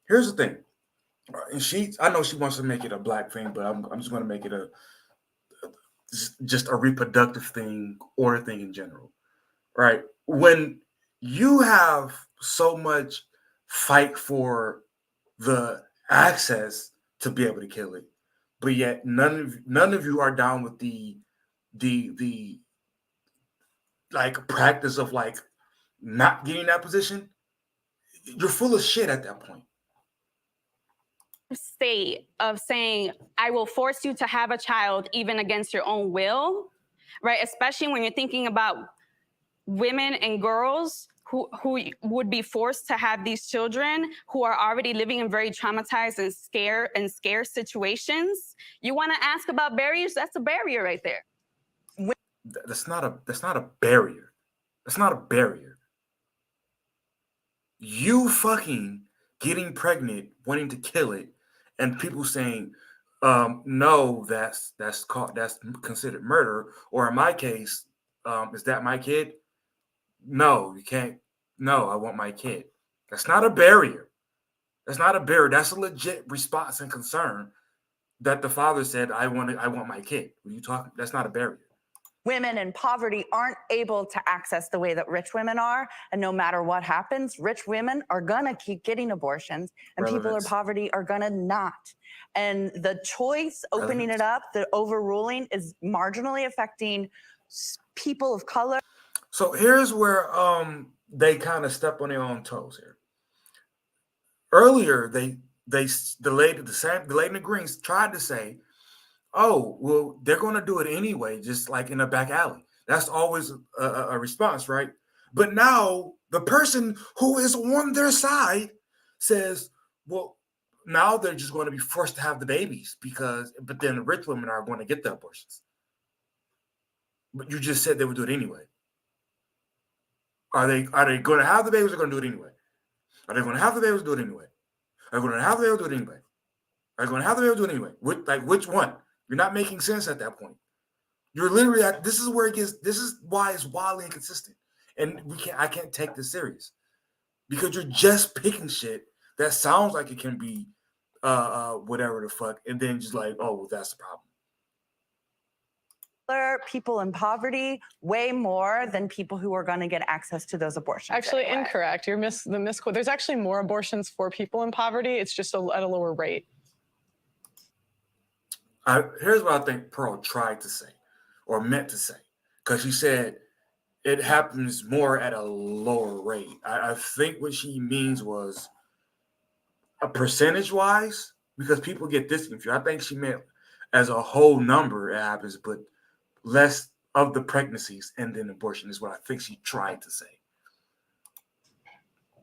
here's the thing, and I know she wants to make it a Black thing, but I'm just going to make it just a reproductive thing or a thing in general, right? When you have so much fight for the access to be able to kill it, but yet none of you are down with the like practice of like not getting that position, you're full of shit at that point. State of saying, I will force you to have a child even against your own will, right? Especially when you're thinking about women and girls who would be forced to have these children, who are already living in very traumatized and scarce situations. You want to ask about barriers? That's a barrier right there. That's not a barrier. That's not a barrier. You fucking getting pregnant, wanting to kill it, and people saying, no, that's considered murder. Or in my case, is that my kid? No, you can't. No, I want my kid. That's not a barrier. That's not a barrier. That's a legit response and concern that the father said, I want my kid. What are you talking? That's not a barrier. Women in poverty aren't able to access the way that rich women are. And no matter what happens, rich women are going to keep getting abortions and people in poverty are going to not. And the choice, opening it up, the overruling is marginally affecting people of color. So here's where they kind of step on their own toes here. Earlier, the lady in the Greens tried to say, oh, well, they're going to do it anyway, just like in a back alley. That's always a response, right? But now the person who is on their side says, well, now they're just going to be forced to have the babies but then the rich women are going to get the abortions. But you just said they would do it anyway. Are they going to have the babies or going to do it anyway? Are they going to have the babies or do it anyway? Are they going to have the babies or do it anyway? Are they going to have the babies or do it anyway? Which one? You're not making sense at that point. You're literally this is why it's wildly inconsistent. And I can't take this serious. Because you're just picking shit that sounds like it can be whatever the fuck, and then just like, oh, well, that's the problem. People in poverty way more than people who are going to get access to those abortions. Actually, incorrect. You're the misquote. There's actually more abortions for people in poverty. It's just at a lower rate. Here's what I think Pearl tried to say or meant to say, because she said it happens more at a lower rate. I think what she means was a percentage-wise, because people get this confused. I think she meant as a whole number it happens, but less of the pregnancies and then abortion is what I think she tried to say.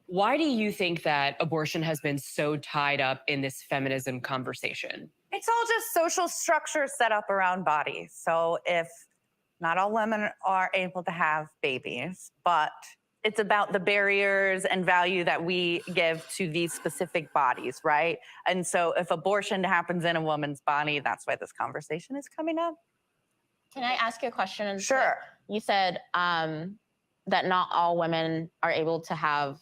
Why do you think that abortion has been so tied up in this feminism conversation? It's all just social structure set up around bodies. So if not all women are able to have babies, but it's about the barriers and value that we give to these specific bodies, right? And so if abortion happens in a woman's body, that's why this conversation is coming up. Can I ask you a question? Sure. You said that not all women are able to have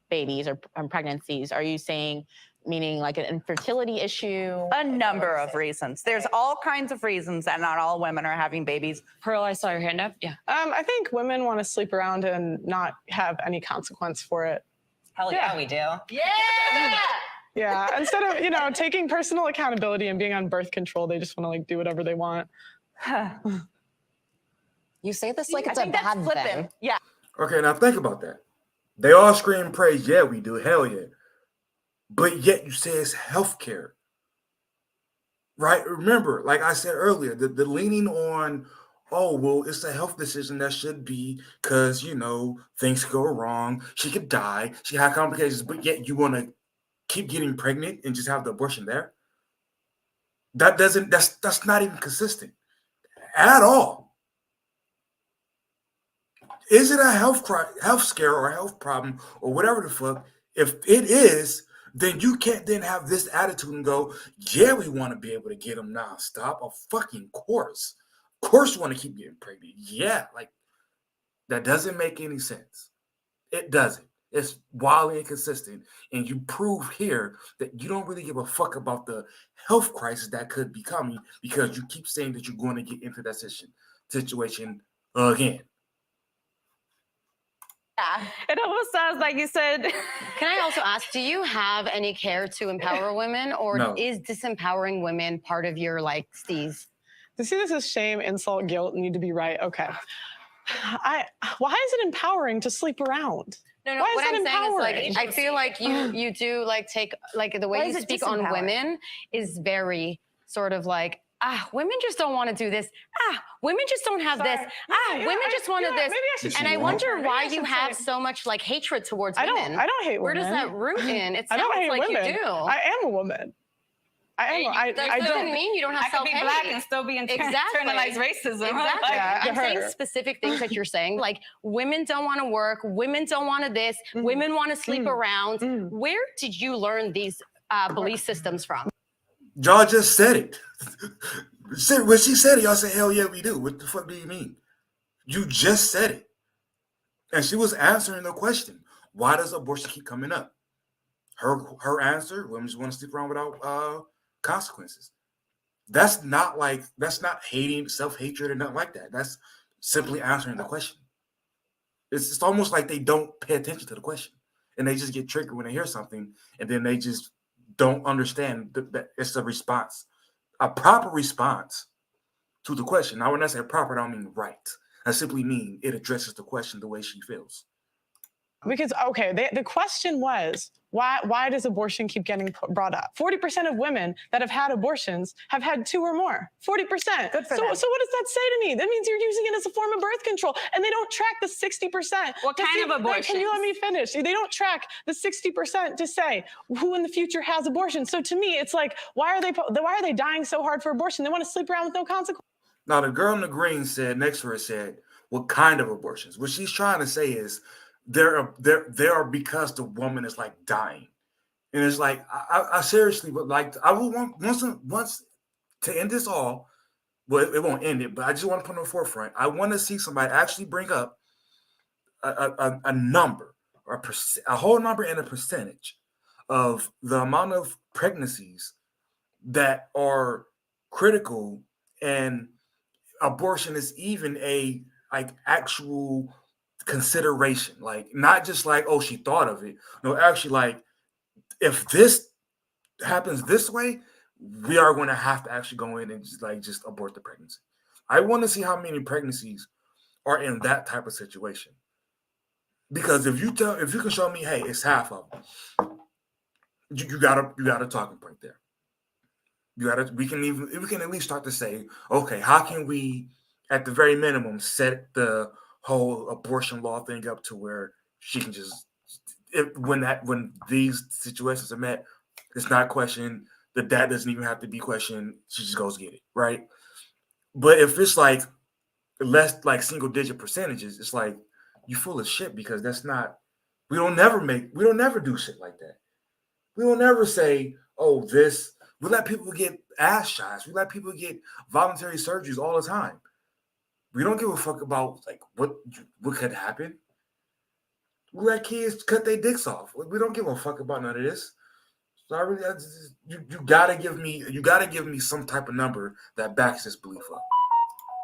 babies or pregnancies. Are you saying meaning like an infertility issue? A number of reasons. There's all kinds of reasons that not all women are having babies. Pearl, I saw your hand up. Yeah. I think women want to sleep around and not have any consequence for it. Hell yeah, we do. Yeah! Yeah, instead of, taking personal accountability and being on birth control, they just want to like do whatever they want. You say this like it's a bad thing. Yeah. Okay, now think about that. They all scream praise, yeah, we do, hell yeah. but yet you say it's healthcare, right? Remember, like I said earlier, the leaning on, oh, well, it's a health decision that should be because, things could go wrong. She could die. She had complications, but yet you want to keep getting pregnant and just have the abortion there. That's not even consistent at all. Is it a health scare or a health problem or whatever the fuck? If it is, then you can't then have this attitude and go, yeah, we want to be able to get them nonstop. Of fucking course. Of course you want to keep getting pregnant. Yeah, like that doesn't make any sense. It doesn't. It's wildly inconsistent. And you prove here that you don't really give a fuck about the health crisis that could be coming because you keep saying that you're going to get into that situation again. Yeah. It almost sounds like you said. Can I also ask, do you have any care to empower women, or No. is disempowering women part of your steez? To see this as shame, insult, guilt, need to be right. Okay. Why is it empowering to sleep around? No, Why is what that I'm saying empowering? is I feel like you do take the way Why you is it speak on disempowering? women is very sort of women just don't want to do this. Women just don't have this. Women just wanted this. Maybe I should And say I more. wonder Maybe why I you should have say- so much hatred towards I women. don't hate women. Where does that root in? It I don't sounds hate like women. you do. I am a woman. I That doesn't don't mean you don't have I could be self-hate. black and still be Exactly. internalized racism. Exactly. Yeah, I'm saying her. specific things that you're saying, like women don't want to work, women don't want to this, women want to sleep around. Where did you learn these belief systems from? Y'all just said it. When she said it, y'all said, hell yeah, we do. What the fuck do you mean? You just said it. And she was answering the question. Why does abortion keep coming up? Her answer, women just want to sleep around without consequences. That's not hating, self-hatred or nothing like that. That's simply answering the question. It's almost like they don't pay attention to the question. And they just get triggered when they hear something, and then they just don't understand that it's a response, a proper response to the question. Now, when I say proper, I don't mean right. I simply mean it addresses the question the way she feels. Because the question was why does abortion keep getting brought up? 40% of women that have had abortions have had 2 or more. 40%. Good for so them. so what does that say to me? That means you're using it as a form of birth control, and they don't track the 60%. What kind of abortions? Can you let me finish? They don't track the 60% to say who in the future has abortion. So to me, it's like why are they dying so hard for abortion? They want to sleep around with no consequence. Now, the girl in the green next to her said, what kind of abortions? What she's trying to say is there are because the woman is dying. And it's like, I seriously would I would want once to end this all. Well, it won't end it, but I just want to put on the forefront. I want to see somebody actually bring up a number or a whole number and a percentage of the amount of pregnancies that are critical, and abortion is even a actual consideration, not just oh, she thought of it. No, actually, if this happens this way, we are going to have to actually go in and just abort the pregnancy. I want to see how many pregnancies are in that type of situation. Because if you can show me, hey, it's half of them, you got a talking point there. We can at least start to say, okay, how can we, at the very minimum, set the whole abortion law thing up to where she can just, when these situations are met, it's not questioned. The dad doesn't even have to be questioned. She just goes get it, right? But if it's less single digit percentages, it's you full of shit, because that's not. We don't never do shit like that. We don't never say, oh, this. We let people get ass shots. We let people get voluntary surgeries all the time. We don't give a fuck about what could happen. We let kids cut their dicks off. We don't give a fuck about none of this. So you gotta give me some type of number that backs this belief up.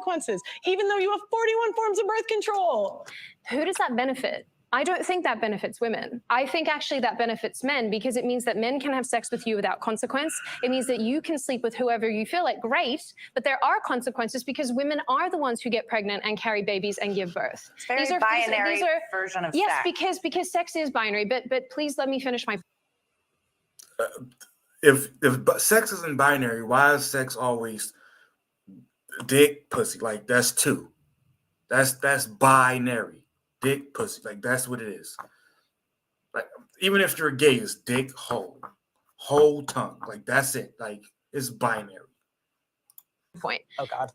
Consequences, even though you have 41 forms of birth control. Who does that benefit? I don't think that benefits women. I think actually that benefits men, because it means that men can have sex with you without consequence. It means that you can sleep with whoever you feel like. Great, but there are consequences, because women are the ones who get pregnant and carry babies and give birth. It's very binary version of yes, sex. because sex is binary. But please let me finish my. If sex isn't binary, why is sex always dick, pussy? Like that's two. That's binary. Dick, pussy. Like that's what it is. Like even if you're gay, it's dick, whole tongue. Like that's it. Like it's binary. Point. Oh God.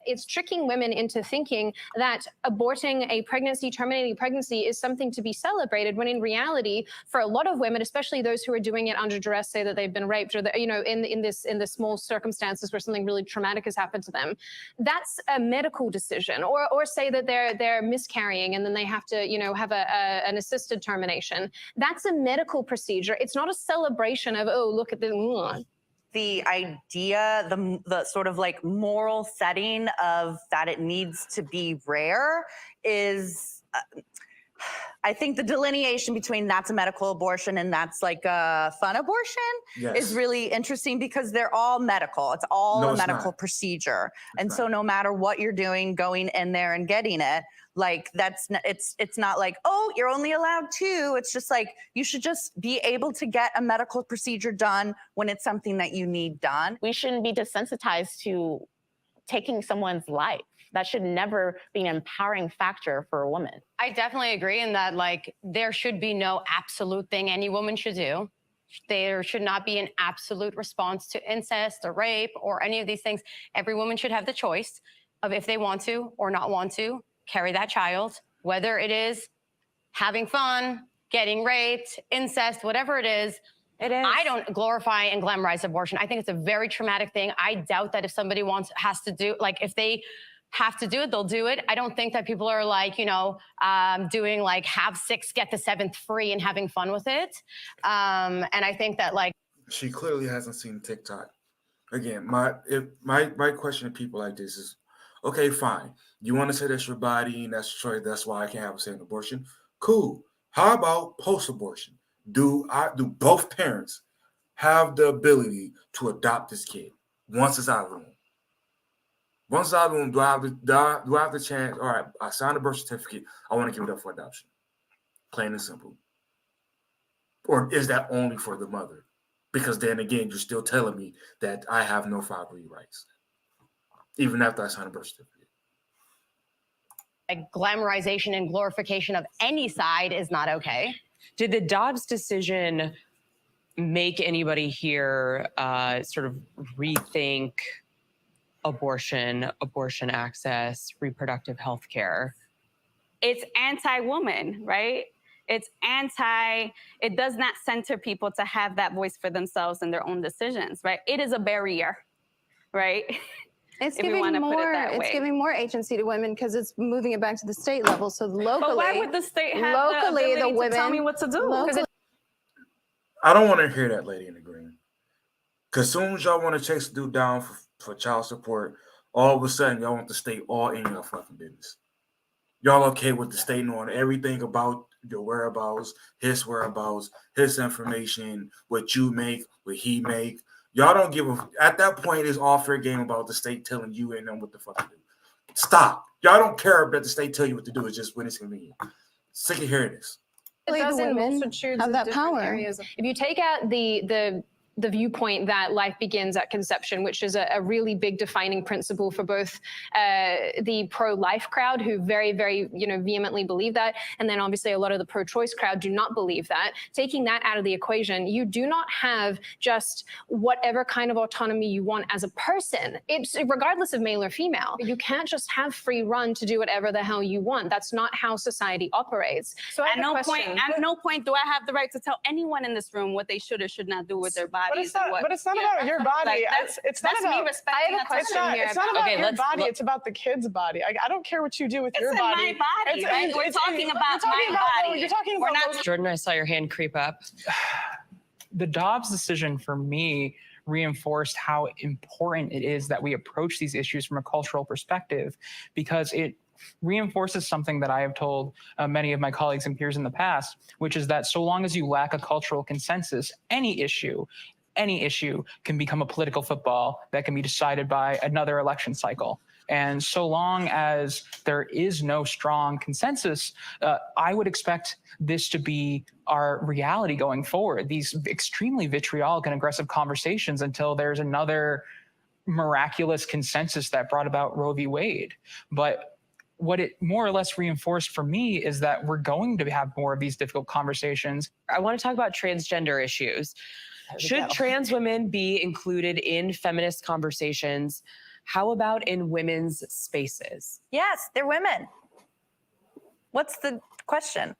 It's tricking women into thinking that aborting a pregnancy, terminating a pregnancy is something to be celebrated, when in reality, for a lot of women, especially those who are doing it under duress, say that they've been raped, or that, you know, in the small circumstances where something really traumatic has happened to them, that's a medical decision. Or say that they're miscarrying and then they have to, you know, have an assisted termination. That's a medical procedure. It's not a celebration of, oh, look at the. The idea, the sort of like moral setting of that it needs to be rare is, I think the delineation between that's a medical abortion and that's like a fun abortion is really interesting, because they're all medical. It's all a medical procedure. And so no matter what you're doing, going in there and getting it, like it's not like, oh, you're only allowed two. It's just like, you should just be able to get a medical procedure done when it's something that you need done. We shouldn't be desensitized to taking someone's life. That should never be an empowering factor for a woman. I definitely agree in that, like, there should be no absolute thing any woman should do. There should not be an absolute response to incest or rape or any of these things. Every woman should have the choice of if they want to or not want to carry that child, whether it is having fun, getting raped, incest, whatever it is. I don't glorify and glamorize abortion. I think it's a very traumatic thing. I doubt that if somebody has to do, like, if they have to do it, they'll do it. I don't think that people are like, you know, doing like have six, get the seventh free and having fun with it. And I think that, like, she clearly hasn't seen TikTok. Again, my question to people like this is, okay, fine. You want to say that's your body and that's your choice. That's why I can't have a second abortion. Cool. How about post-abortion? Do both parents have the ability to adopt this kid once it's out of the womb? Once it's out of the womb, do I have the chance? All right, I signed a birth certificate. I want to give it up for adoption. Plain and simple. Or is that only for the mother? Because then again, you're still telling me that I have no fatherly rights, even after I signed a birth certificate. Like, glamorization and glorification of any side is not okay. Did the Dobbs decision make anybody here sort of rethink abortion access, reproductive health care? It's anti-woman, right? It's it does not center people to have that voice for themselves and their own decisions, right? It is a barrier, right? It's If we giving wanna put it more. that It's way. giving more agency to women because it's moving it back to the state level. So locally, But why would the state have locally, the ability women to tell me what to do? locally- I don't want to hear that, lady in the green. Because as soon as y'all want to chase the dude down for child support, all of a sudden y'all want the state all in your fucking business. Y'all okay with the state knowing everything about your whereabouts, his information, what you make, what he make. Y'all don't give a. At that point, it's all fair game about the state telling you and them what the fuck to do. Stop. Y'all don't care about the state tell you what to do. It's just when it's convenient. Sick of hearing this. It doesn't women multitudes have of that different power. areas. If you take out the viewpoint that life begins at conception, which is a really big defining principle for both the pro-life crowd, who very, very, vehemently believe that, and then obviously a lot of the pro-choice crowd do not believe that. Taking that out of the equation, you do not have just whatever kind of autonomy you want as a person. It's regardless of male or female. You can't just have free run to do whatever the hell you want. That's not how society operates. So At no point do I have the right to tell anyone in this room what they should or should not do with their bodies. But it's not about your body. It's not about me respecting. I have a question here. It's not about your body. It's about the kid's body. I don't care what you do with your body. It's my body, right? We're talking about my body. You're talking about Jordan, I saw your hand creep up. The Dobbs decision for me reinforced how important it is that we approach these issues from a cultural perspective, because it reinforces something that I have told many of my colleagues and peers in the past, which is that so long as you lack a cultural consensus, any issue can become a political football that can be decided by another election cycle. And so long as there is no strong consensus, I would expect this to be our reality going forward, these extremely vitriolic and aggressive conversations until there's another miraculous consensus that brought about Roe v. Wade. But what it more or less reinforced for me is that we're going to have more of these difficult conversations. I want to talk about transgender issues. Should trans women be included in feminist conversations? How about in women's spaces? Yes, they're women. What's the question?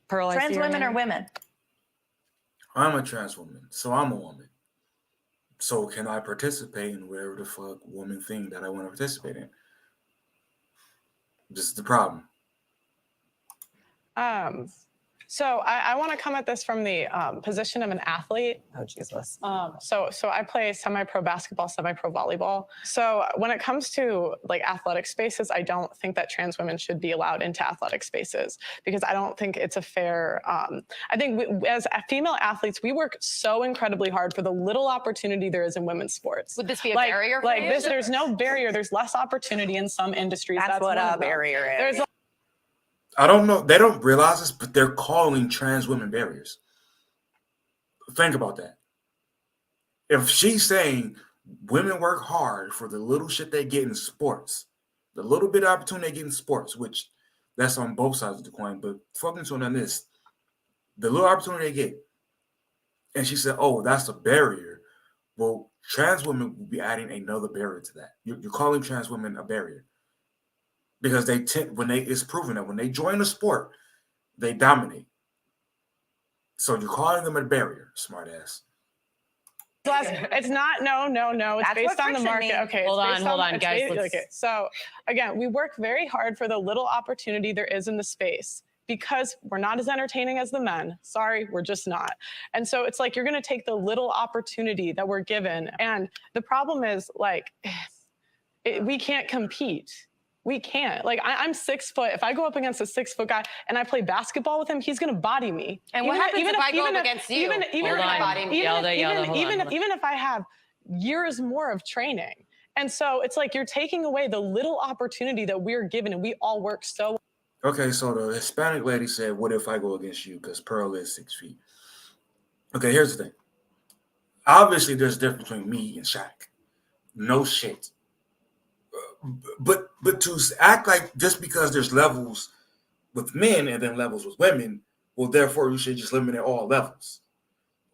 Pearl, trans women are women. I'm a trans woman, so I'm a woman. So can I participate in whatever the fuck woman thing that I want to participate in? This is the problem. So I want to come at this from the position of an athlete. Oh, Jesus. So I play semi-pro basketball, semi-pro volleyball. So when it comes to like athletic spaces, I don't think that trans women should be allowed into athletic spaces because I don't think it's a fair. I think as female athletes, we work so incredibly hard for the little opportunity there is in women's sports. Would this be a barrier for you? There's no barrier. There's less opportunity in some industries. That's what a barrier is. There's I don't know. They don't realize this, but they're calling trans women barriers. Think about that. If she's saying women work hard for the little shit they get in sports, the little bit of opportunity they get in sports, which that's on both sides of the coin, but focusing on this, the little opportunity they get, and she said, oh, that's a barrier. Well, trans women will be adding another barrier to that. You're calling trans women a barrier. Because it's proven that when they join a sport, they dominate. So you're calling them a barrier, smart ass. It's not, no. It's based on the market. Means. Okay. Hold on, guys. Okay. So again, we work very hard for the little opportunity there is in the space because we're not as entertaining as the men. Sorry, we're just not. And so it's like, you're going to take the little opportunity that we're given. And the problem is like, we can't compete. We can't. Like, I'm 6 foot. If I go up against a 6 foot guy and I play basketball with him, he's going to body me. And what happens if I go up against you? Even if I have years more of training. And so it's like you're taking away the little opportunity that we're given and we all work so. Okay, so the Hispanic lady said, what if I go against you? Because Pearl is 6 feet. Okay, here's the thing. Obviously, there's a difference between me and Shaq. No shit. But to act like just because there's levels with men and then levels with women, well, therefore you should just eliminate all levels.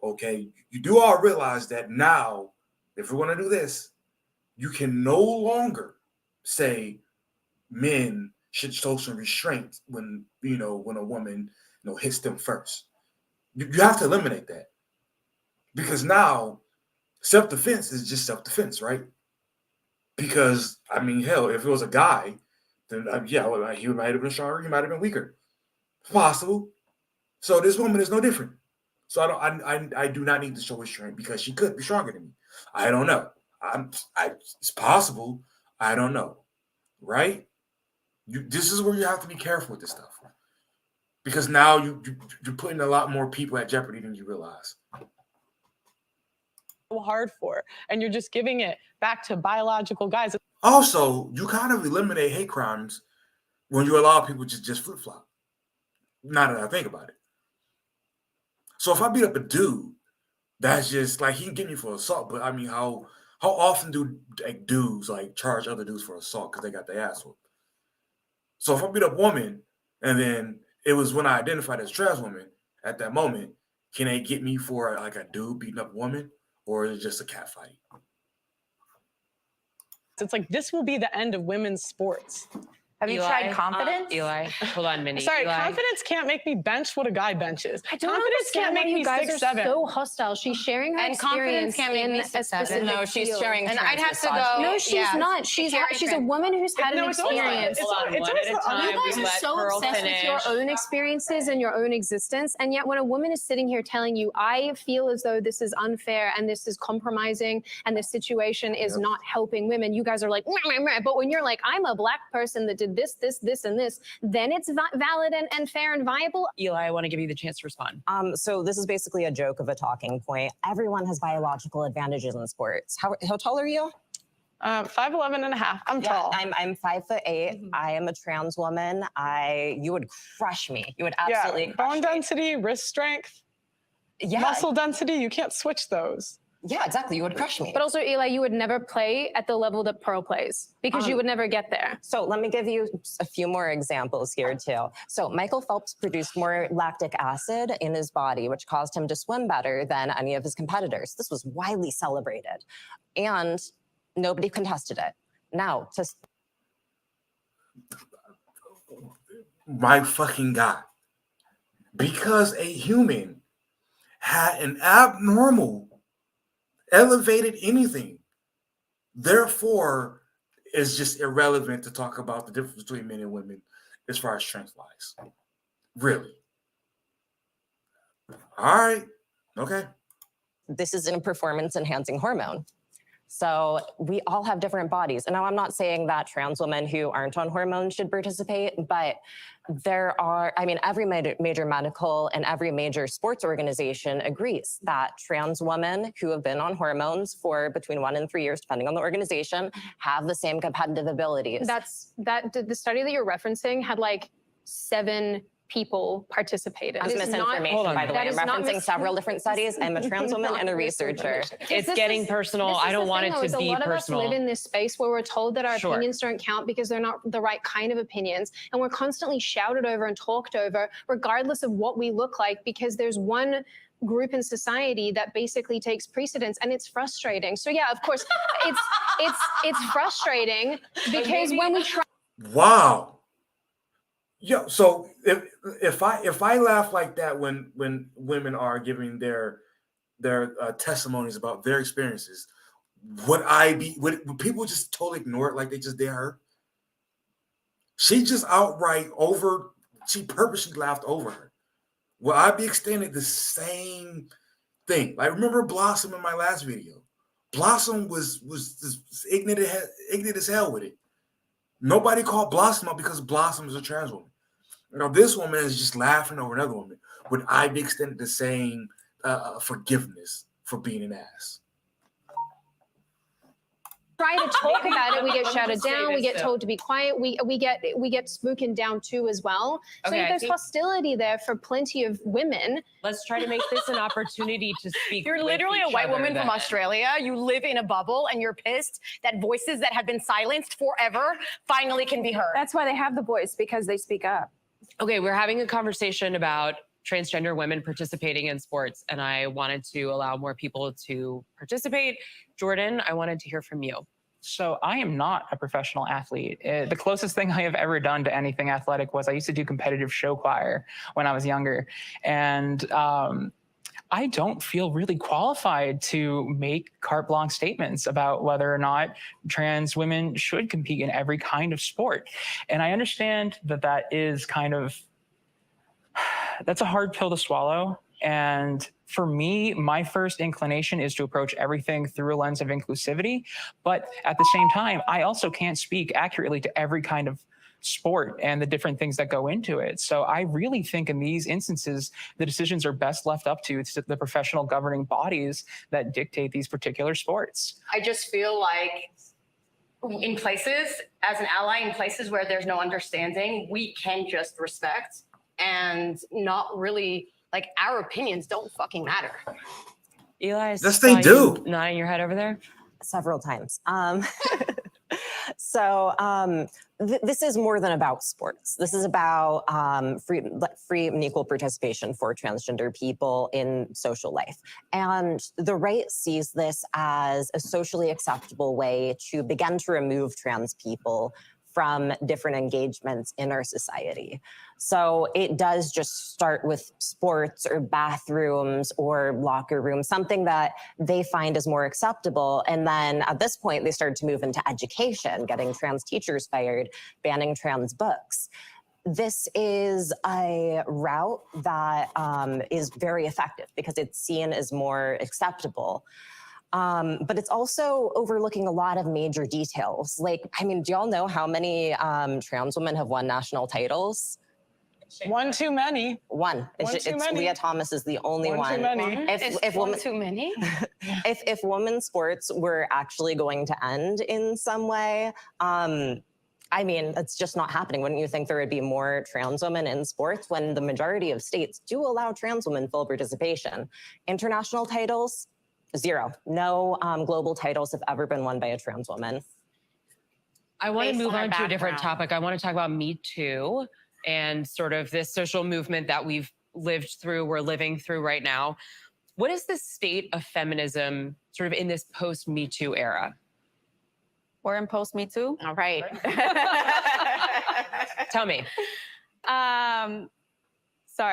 Okay, you do all realize that now, if we're going to do this, you can no longer say men should show some restraint when a woman hits them first. You have to eliminate that because now self-defense is just self-defense, right? Because, I mean, hell, if it was a guy, then, he might have been stronger, he might have been weaker. It's possible. So this woman is no different. So I do not need to show restraint because she could be stronger than me. I don't know. It's possible. I don't know. Right? This is where you have to be careful with this stuff. Because now you're putting a lot more people at jeopardy than you realize. Hard for, and you're just giving it back to biological guys. Also, you kind of eliminate hate crimes when you allow people to just flip-flop. Now that I think about it. So if I beat up a dude, that's just like he can get me for assault, but I mean, how often do dudes charge other dudes for assault because they got their ass whooped? So if I beat up a woman and then it was when I identified as a trans woman at that moment, can they get me for like a dude beating up a woman? Or is it just a cat fight? It's like, this will be the end of women's sports. Have you tried confidence? Eli, hold on, Minnie. Sorry, Eli. confidence can't make me bench what a guy benches. I don't Confidence can't make me 6'7". So hostile. She's sharing her And confidence experience can't make in me a 6'7". specific No, she's field. sharing. And I'd have to go. No, she's not. She's a woman who's had an it's always- experience. Hold on, one at a time. You guys We are let so Pearl obsessed with your finish. own experiences and your own existence, and yet when a woman is sitting here telling you, I feel as though this is unfair and this is compromising and this situation is not helping women, you guys are like, meh, meh, meh. But when you're like, I'm a black person that did this, this, this, and this, then it's valid and fair and viable. Eli, I want to give you the chance to respond. So this is basically a joke of a talking point. Everyone has biological advantages in sports. How tall are you? 5'11" and a half. I'm tall. I'm 5'8". I am a trans woman. You would crush me. You would absolutely crush bone me. density, wrist strength, muscle density. You can't switch those. Yeah, exactly. You would crush me. But also, Eli, you would never play at the level that Pearl plays because you would never get there. So let me give you a few more examples here too. So Michael Phelps produced more lactic acid in his body, which caused him to swim better than any of his competitors. This was widely celebrated, and nobody contested it. Now, My fucking God. Because a human had an abnormal, elevated anything, therefore, it's just irrelevant to talk about the difference between men and women as far as strength wise. Really. All right. Okay. this is a performance enhancing hormone. So we all have different bodies. And now I'm not saying that trans women who aren't on hormones should participate, but there are, I mean, every major medical and every major sports organization agrees that trans women who have been on hormones for between 1 and 3 years, depending on the organization, have the same competitive abilities. The study that you're referencing had like 7 people participated. That's misinformation, by the way. I'm referencing several different studies. I'm a trans woman and a researcher. It's getting personal. I don't want it to be personal. A lot of us live in this space where we're told that our opinions don't count because they're not the right kind of opinions. And we're constantly shouted over and talked over, regardless of what we look like, because there's one group in society that basically takes precedence, and it's frustrating. So yeah, of course, it's frustrating because when we try. Wow. Yeah, so if I laugh like that when women are giving their testimonies about their experiences, would people just totally ignore it like they just did her? She just she purposely laughed over her. Will I be extended the same thing? Like, remember Blossom in my last video? Blossom was just ignorant as hell with it. Nobody called Blossom up because Blossom is a trans woman. You know, this woman is just laughing over another woman. Would I be extended the same forgiveness for being an ass? Try to talk about it, we get shouted down, we get told to be quiet, we get spoken down too as well. So Okay, there's hostility there for plenty of women. Let's try to make this an opportunity to speak. You're literally a white woman from Australia. You live in a bubble and you're pissed that voices that have been silenced forever finally can be heard. That's why they have the voice, because they speak up. Okay, we're having a conversation about transgender women participating in sports, and I wanted to allow more people to participate. Jordan, I wanted to hear from you. So I am not a professional athlete. The closest thing I have ever done to anything athletic was I used to do competitive show choir when I was younger. And I don't feel really qualified to make carte blanche statements about whether or not trans women should compete in every kind of sport. And I understand that that is that's a hard pill to swallow. And for me, my first inclination is to approach everything through a lens of inclusivity. But at the same time, I also can't speak accurately to every kind of sport and the different things that go into it. So I really think in these instances, the decisions are best left up to the professional governing bodies that dictate these particular sports. I just feel like in places, as an ally, in places where there's no understanding, we can just respect and not really, like, our opinions don't fucking matter. Eli, yes, they do. Nodding your head over there several times. This is more than about sports. This is about free and equal participation for transgender people in social life. And the right sees this as a socially acceptable way to begin to remove trans people from different engagements in our society. So it does just start with sports or bathrooms or locker rooms, something that they find is more acceptable. And then at this point, they started to move into education, getting trans teachers fired, banning trans books. This is a route that is very effective because it's seen as more acceptable. But it's also overlooking a lot of major details. Like, I mean, do y'all know how many trans women have won national titles? One too many. One. It's many. Leah Thomas is the only one. Too many. If one women, too many? if women's sports were actually going to end in some way, I mean, it's just not happening. Wouldn't you think there would be more trans women in sports when the majority of states do allow trans women full participation? International titles, 0. No global titles have ever been won by a trans woman. I want to Based move on our on to a different background. topic. I want to talk about Me Too and sort of this social movement that we're living through right now. What is the state of feminism sort of in this post-Me Too era? We're in post Me Too. All right. Tell me. Sorry,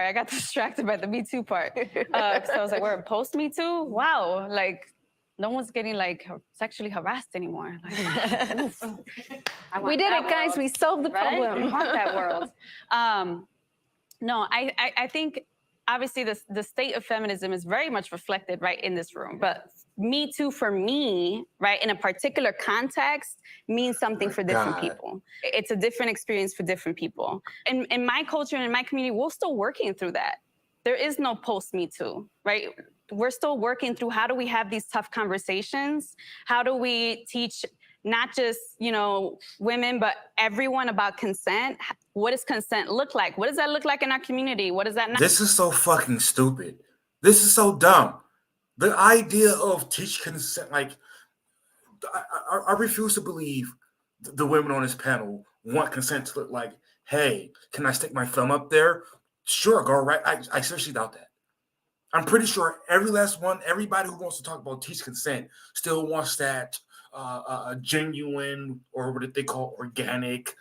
I got distracted by the Me Too part. So I was like, we're in post Me Too? Wow, like no one's getting like sexually harassed anymore. Like, oof. We did it, guys. We solved the Right? problem. I want that world. No, I think obviously the state of feminism is very much reflected right in this room. But Me Too for me, right, in a particular context means something for different people. It's a different experience for different people. In my culture and in my community, we're still working through that. There is no post Me Too, right? We're still working through how do we have these tough conversations? How do we teach not just, women, but everyone about consent? What does consent look like? What does that look like in our community? What does that not? This is so fucking stupid. This is so dumb. The idea of teach consent, like, I refuse to believe the women on this panel want consent to look like, hey, can I stick my thumb up there? Sure, go right. I seriously doubt that. I'm pretty sure every last one, everybody who wants to talk about teach consent still wants that genuine, or what they call organic,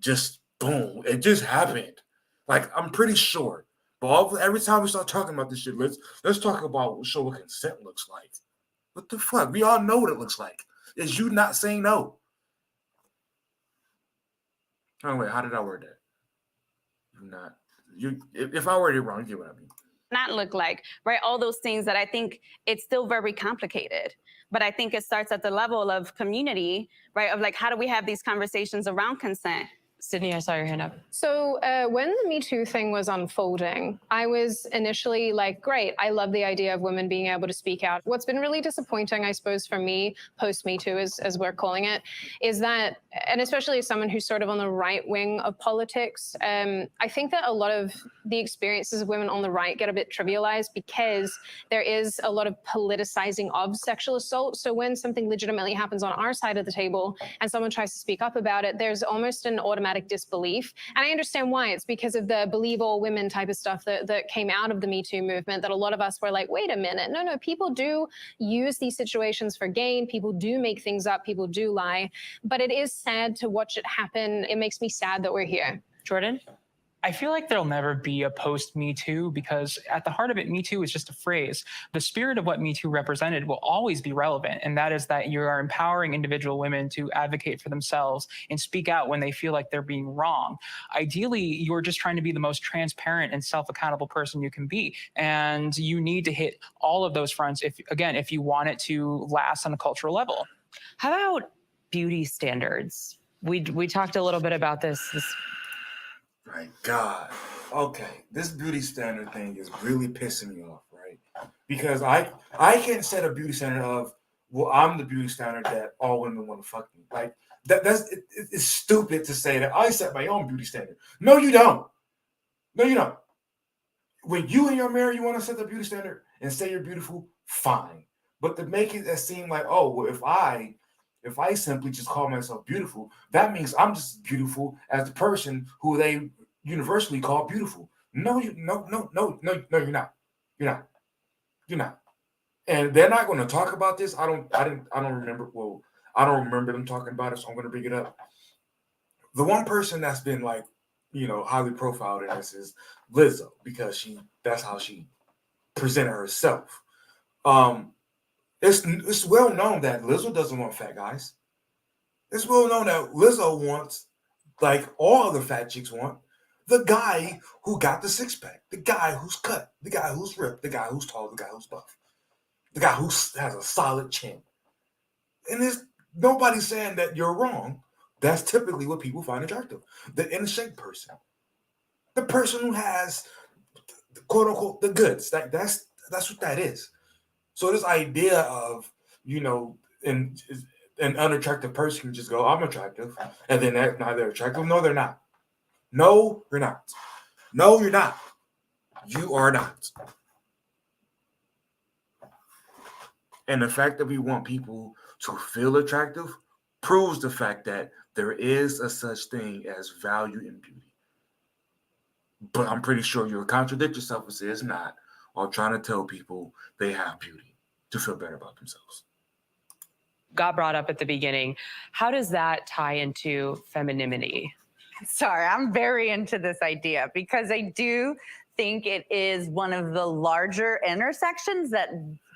just boom. It just happened. Like, I'm pretty sure. But every time we start talking about this shit, let's talk about what consent looks like. What the fuck? We all know what it looks like. Is you not saying no? Oh wait, how did I word that? If I worded it wrong, you get what I mean. Not look like, right? All those things that I think it's still very complicated. But I think it starts at the level of community, right? Of like, how do we have these conversations around consent? Sydney, I saw your hand up. So when the Me Too thing was unfolding, I was initially like, great, I love the idea of women being able to speak out. What's been really disappointing, I suppose, for me, post-Me Too, as we're calling it, is that, and especially as someone who's sort of on the right wing of politics, I think that a lot of the experiences of women on the right get a bit trivialized because there is a lot of politicizing of sexual assault. So when something legitimately happens on our side of the table and someone tries to speak up about it, there's almost an automatic disbelief. And I understand why. It's because of the believe all women type of stuff that came out of the Me Too movement, that a lot of us were like, wait a minute, no, people do use these situations for gain. People do make things up. People do lie. But it is sad to watch it happen. It makes me sad that we're here. Jordan? I feel like there'll never be a post-Me Too because at the heart of it, Me Too is just a phrase. The spirit of what Me Too represented will always be relevant, and that is that you are empowering individual women to advocate for themselves and speak out when they feel like they're being wrong. Ideally, you're just trying to be the most transparent and self-accountable person you can be, and you need to hit all of those fronts if you want it to last on a cultural level. How about beauty standards? We talked a little bit about this. My God. Okay, this beauty standard thing is really pissing me off, right? Because I can't set a beauty standard of, well, I'm the beauty standard that all women want to fuck me. Like it's stupid to say that I set my own beauty standard. No, you don't. No, you don't. When you in your mirror, you want to set the beauty standard and say you're beautiful, fine. But to make it seem like, oh, well, if I simply just call myself beautiful, that means I'm just as beautiful as the person who they universally call beautiful. No, you're not. You're not. And they're not going to talk about this. I don't remember. Well, I don't remember them talking about it, so I'm going to bring it up. The one person that's been like, highly profiled in this is Lizzo, because that's how she presented herself. It's well known that Lizzo doesn't want fat guys. It's well known that Lizzo wants, like all the fat chicks want, the guy who got the six pack, the guy who's cut, the guy who's ripped, the guy who's tall, the guy who's buff, the guy who has a solid chin. And nobody's saying that you're wrong. That's typically what people find attractive. The in shape person. The person who has the quote unquote the goods. That's what that is. So this idea of, an unattractive person can just go, I'm attractive, and then now they're attractive. No, they're not. No, you're not. No, you're not. You are not. And the fact that we want people to feel attractive proves the fact that there is a such thing as value in beauty. But I'm pretty sure you'll contradict yourself and say it's not, while trying to tell people they have beauty to feel better about themselves. Got brought up at the beginning. How does that tie into femininity? Sorry, I'm very into this idea because I do think it is one of the larger intersections that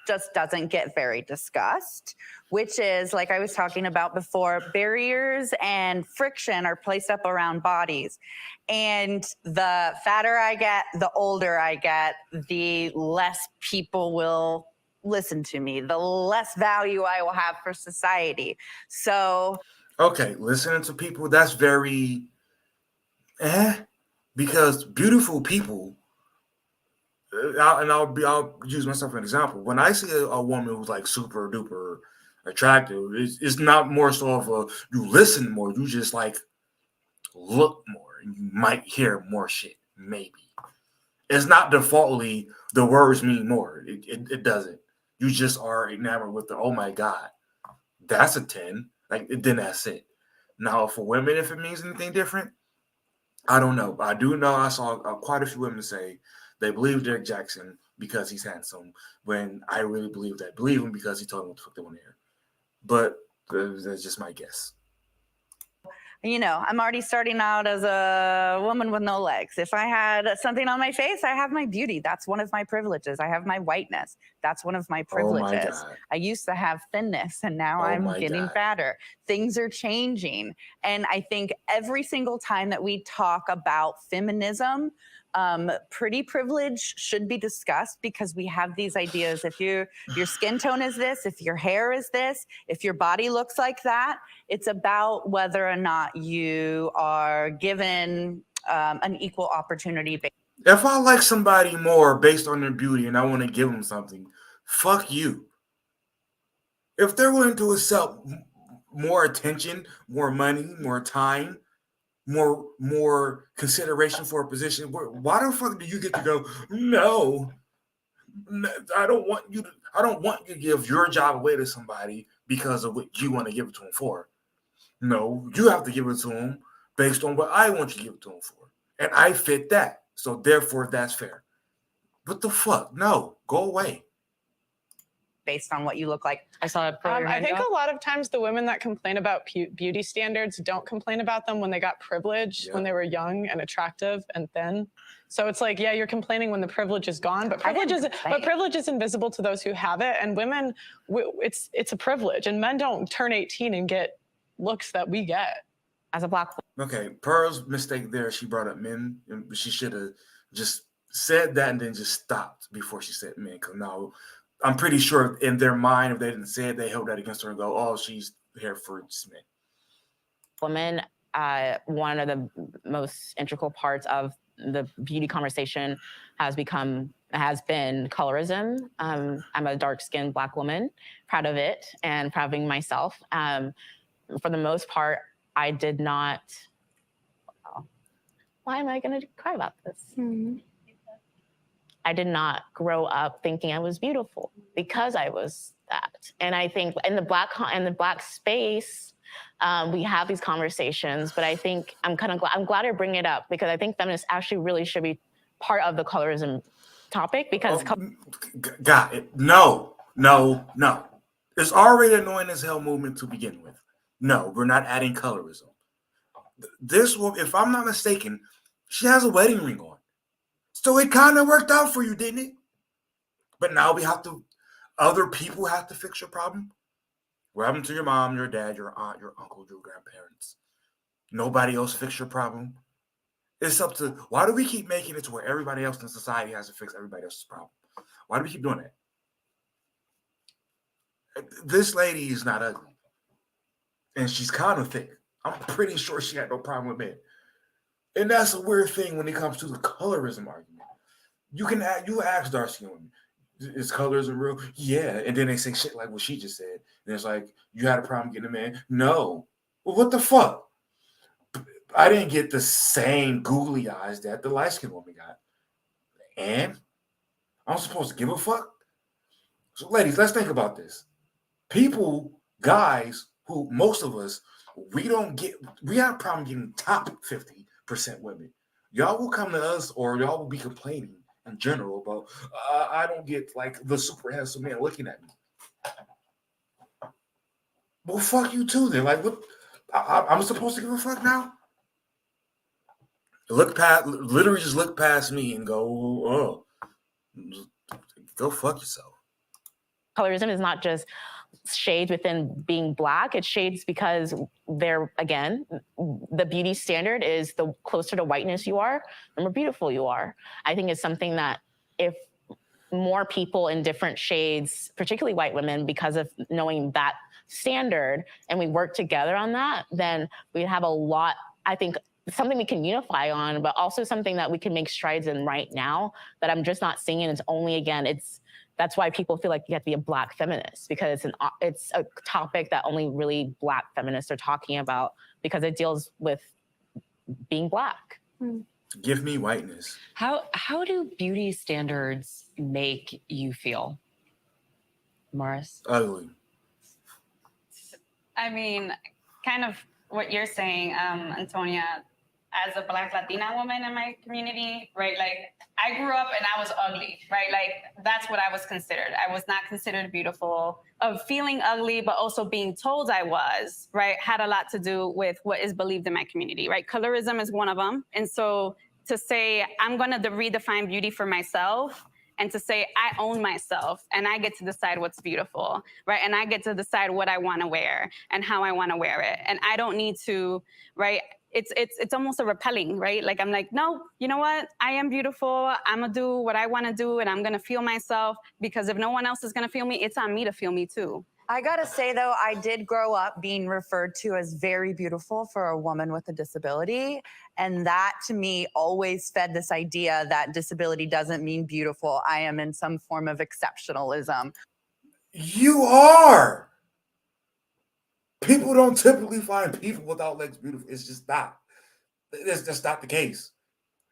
just doesn't get very discussed, which is, like I was talking about before, barriers and friction are placed up around bodies. And the fatter I get, the older I get, the less people will listen to me, the less value I will have for society. So, okay, listening to people, that's very because beautiful people, I'll use myself as an example. When I see a woman who's like super duper attractive, it's not more so of a you listen more, you just like look more, and you might hear more shit. Maybe it's not defaultly the words mean more. It doesn't. You just are enamored with the oh my god, that's a 10. Like then that's it. Now for women, if it means anything different, I don't know. I do know I saw quite a few women say they believe Derek Jackson because he's handsome, when I really believe him because he told them what the fuck they want to hear. But that's just my guess. I'm already starting out as a woman with no legs. If I had something on my face, I have my beauty. That's one of my privileges. I have my whiteness. That's one of my privileges. Oh my God. I used to have thinness and now I'm getting fatter. Things are changing. And I think every single time that we talk about feminism, pretty privilege should be discussed, because we have these ideas. If your skin tone is this, if your hair is this, if your body looks like that, it's about whether or not you are given an equal opportunity. If I like somebody more based on their beauty and I want to give them something, fuck you. If they're willing to accept more attention, more money, more time, more consideration for a position, why the fuck do you get to go, no, I don't want you to give your job away to somebody because of what you want to give it to them for. No, you have to give it to them based on what I want you to give it to them for. And I fit that. So therefore that's fair. What the fuck? No, go away. Based on what you look like. I saw it. I think a lot of times the women that complain about beauty standards don't complain about them when they got privilege, when they were young and attractive and thin. So it's like, yeah, you're complaining when the privilege is gone, but privilege is invisible to those who have it. And women, it's a privilege, and men don't turn 18 and get looks that we get. As a Black woman. Okay, Pearl's mistake there, she brought up men, and she should have just said that and then just stopped before she said men. Because now I'm pretty sure in their mind, if they didn't say it, they held that against her and go, oh, she's here for men. Women, one of the most integral parts of the beauty conversation has been colorism. I'm a dark-skinned Black woman, proud of it and proud of being myself. For the most part, I did not. Why am I going to cry about this? Mm-hmm. I did not grow up thinking I was beautiful because I was that. And I think in the Black space, we have these conversations, but I think I'm glad I bring it up, because I think feminists actually really should be part of the colorism topic, because got it. No. It's already annoying as hell movement to begin with. No, we're not adding colorism. This will, if I'm not mistaken, she has a wedding ring on. So it kind of worked out for you, didn't it? But now other people have to fix your problem. What happened to your mom, your dad, your aunt, your uncle, your grandparents? Nobody else fix your problem. It's up to, why do we keep making it to where everybody else in society has to fix everybody else's problem? Why do we keep doing that? This lady is not ugly. And she's kind of thick. I'm pretty sure she had no problem with men. And that's a weird thing when it comes to the colorism argument. You ask dark women, is colorism real? Yeah. And then they say shit like what she just said. And it's like, you had a problem getting a man? No. Well, what the fuck? I didn't get the same googly eyes that the light skinned woman got. And I'm supposed to give a fuck? So, ladies, let's think about this. People, guys, who most of us, we have a problem getting top 50% women. Y'all will come to us or y'all will be complaining in general about, I don't get like the super handsome man looking at me. Well, fuck you too then. Like, what? I'm supposed to give a fuck now? Literally just look past me and go, oh, go fuck yourself. Colorism is not just shades within being Black. It's shades because they're, again, the beauty standard is the closer to whiteness you are, the more beautiful you are. I think it's something that if more people in different shades, particularly white women, because of knowing that standard, and we work together on that, then we have a lot, I think, something we can unify on, but also something that we can make strides in right now that I'm just not seeing. And it's only, again, that's why people feel like you have to be a Black feminist, because it's a topic that only really Black feminists are talking about because it deals with being Black. Give me whiteness. How do beauty standards make you feel, Morris? Ugly. I mean, kind of what you're saying, Antonia, as a Black Latina woman in my community, right? Like, I grew up and I was ugly, right? Like, that's what I was considered. I was not considered beautiful. Of feeling ugly, but also being told I was, right, had a lot to do with what is believed in my community, right? Colorism is one of them. And so to say, I'm going to redefine beauty for myself, and to say, I own myself and I get to decide what's beautiful, right? And I get to decide what I want to wear and how I want to wear it. And I don't need to, right? It's almost a repelling, right? Like, I'm like, no, you know what? I am beautiful. I'm gonna do what I want to do, and I'm gonna feel myself, because if no one else is gonna feel me, it's on me to feel me too. I gotta say though, I did grow up being referred to as very beautiful for a woman with a disability. And that to me always fed this idea that disability doesn't mean beautiful. I am in some form of exceptionalism. You are. People don't typically find people without legs beautiful. It's just not. It's just not the case.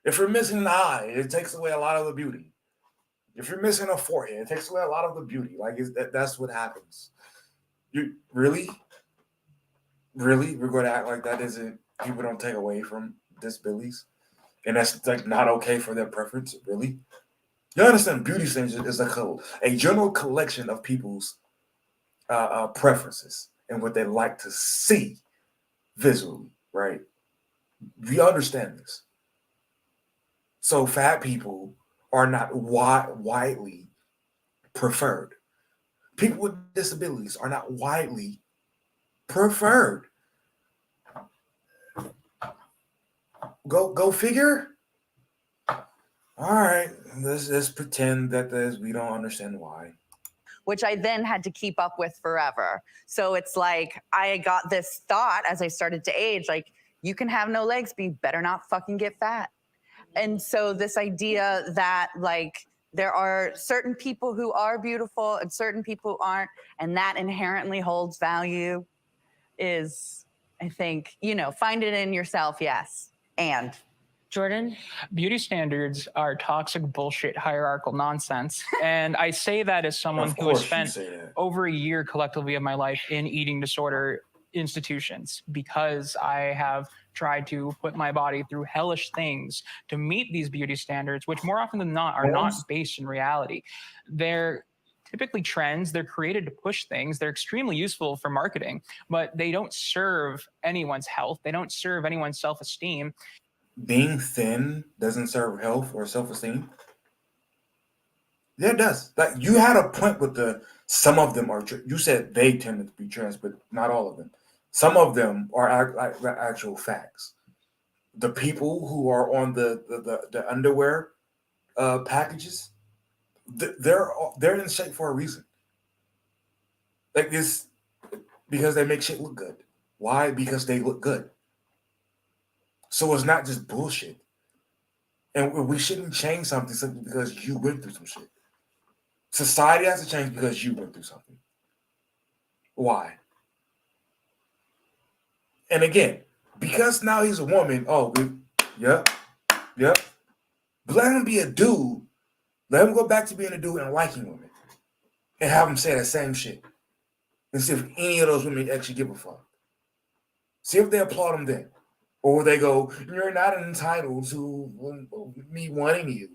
If you're missing an eye, it takes away a lot of the beauty. If you're missing a forehead, it takes away a lot of the beauty. Like, that's what happens. You really we're going to act like that isn't, people don't take away from disabilities, and that's like not okay for their preference. Really, you understand? Beauty standards is a general collection of people's preferences and what they like to see visually, right? We understand this. So fat people are not widely preferred. People with disabilities are not widely preferred. Go figure. All right, let's pretend that we don't understand why. Which I then had to keep up with forever. So it's like, I got this thought as I started to age, like, you can have no legs, but you better not fucking get fat. And so this idea that, like, there are certain people who are beautiful and certain people who aren't, and that inherently holds value is, I think, find it in yourself, yes. And Jordan? Beauty standards are toxic bullshit hierarchical nonsense. And I say that as someone who has spent over a year collectively of my life in eating disorder institutions, because I have tried to put my body through hellish things to meet these beauty standards, which more often than not are not based in reality. They're typically trends. They're created to push things. They're extremely useful for marketing, but they don't serve anyone's health. They don't serve anyone's self-esteem. Being thin doesn't serve health or self-esteem. Yeah, it does. Like, you had a point with some of them are, you said they tend to be trans, but not all of them. Some of them are actual facts. The people who are on the underwear packages, they're in shape for a reason. Like this, because they make shit look good. Why? Because they look good. So it's not just bullshit. And we shouldn't change something simply because you went through some shit. Society has to change because you went through something. Why? And again, because now he's a woman, yep. But let him be a dude. Let him go back to being a dude and liking women. And have him say that same shit. And see if any of those women actually give a fuck. See if they applaud him then. Or they go, you're not entitled to me wanting you.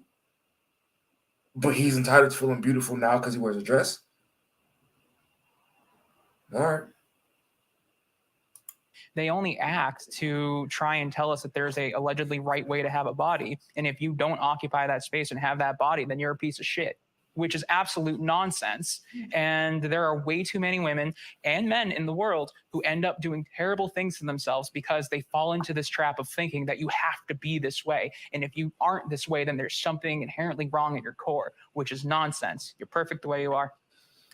But he's entitled to feeling beautiful now because he wears a dress? All right. They only act to try and tell us that there's a allegedly right way to have a body. And if you don't occupy that space and have that body, then you're a piece of shit, which is absolute nonsense. And there are way too many women and men in the world who end up doing terrible things to themselves because they fall into this trap of thinking that you have to be this way. And if you aren't this way, then there's something inherently wrong at your core, which is nonsense. You're perfect the way you are.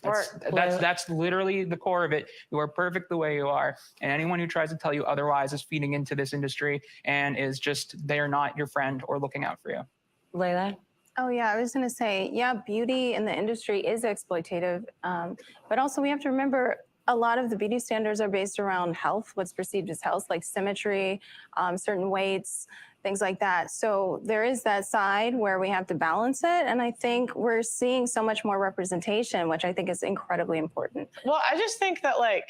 That's literally the core of it. You are perfect the way you are. And anyone who tries to tell you otherwise is feeding into this industry and is just, they are not your friend or looking out for you. Layla? Oh, yeah, I was going to say, yeah, beauty in the industry is exploitative. But also we have to remember a lot of the beauty standards are based around health, what's perceived as health, like symmetry, certain weights, things like that. So there is that side where we have to balance it. And I think we're seeing so much more representation, which I think is incredibly important. Well, I just think that, like,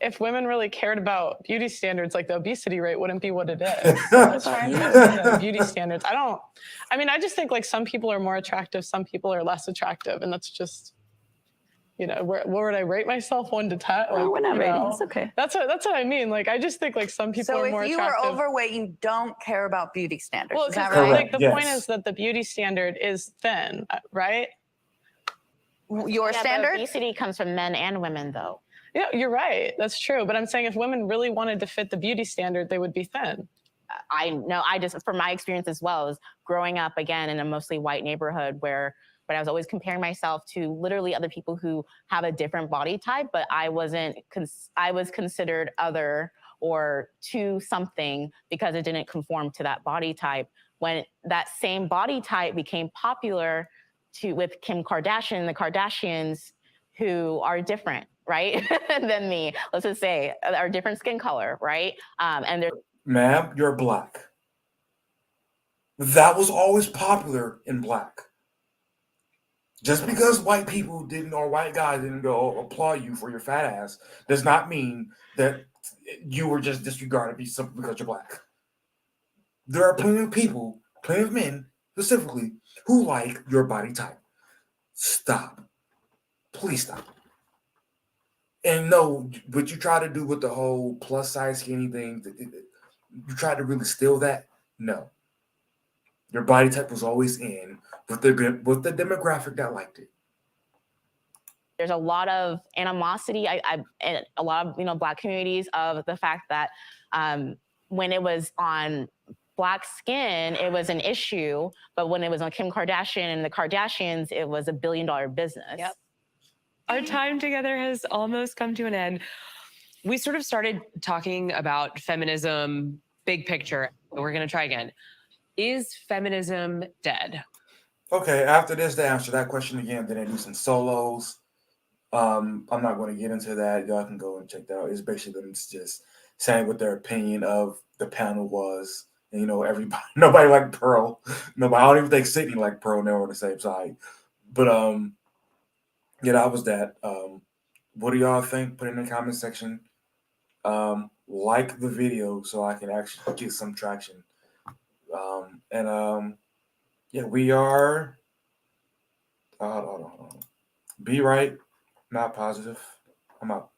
if women really cared about beauty standards, like the obesity rate wouldn't be what it is. It's fine. Beauty standards. I just think like some people are more attractive, some people are less attractive. And that's just, where would I rate myself 1 to 10? Like, We're not rating. It's okay. That's what I mean. Like, I just think like some people are more attractive. So if you are overweight, you don't care about beauty standards. Well, is that because right? like the point is that the beauty standard is thin, right? Your standard? Obesity comes from men and women, though. Yeah, you're right. That's true. But I'm saying if women really wanted to fit the beauty standard, they would be thin. I know. From my experience as well, is growing up again in a mostly white neighborhood where I was always comparing myself to literally other people who have a different body type, but I was considered other or to something because it didn't conform to that body type. When that same body type became popular with Kim Kardashian and the Kardashians, who are different, right, than me, let's just say, are different skin color, right? And there's Ma'am, you're black. That was always popular in black. Just because white people didn't or white guys didn't go applaud you for your fat ass does not mean that you were just disregarded simply because you're black. There are plenty of people, plenty of men specifically, who like your body type. Stop. Please stop. And no, what you try to do with the whole plus size skinny thing, you try to really steal that? No. Your body type was always in with the demographic that liked it. There's a lot of animosity, and a lot of Black communities of the fact that when it was on Black skin, it was an issue, but when it was on Kim Kardashian and the Kardashians, it was $1 billion business. Yep. Our time together has almost come to an end. We sort of started talking about feminism, big picture. We're going to try again. Is feminism dead? Okay, after this, to answer that question again, then I do some solos. I'm not going to get into that. Y'all can go and check that out. It's basically them just saying what their opinion of the panel was. And, nobody liked Pearl. Nobody. I don't even think Sydney liked Pearl. And they were on the same side. But that was that. What do y'all think? Put it in the comment section. Like the video so I can actually get some traction. We are. Hold on. Be right, not positive. I'm out.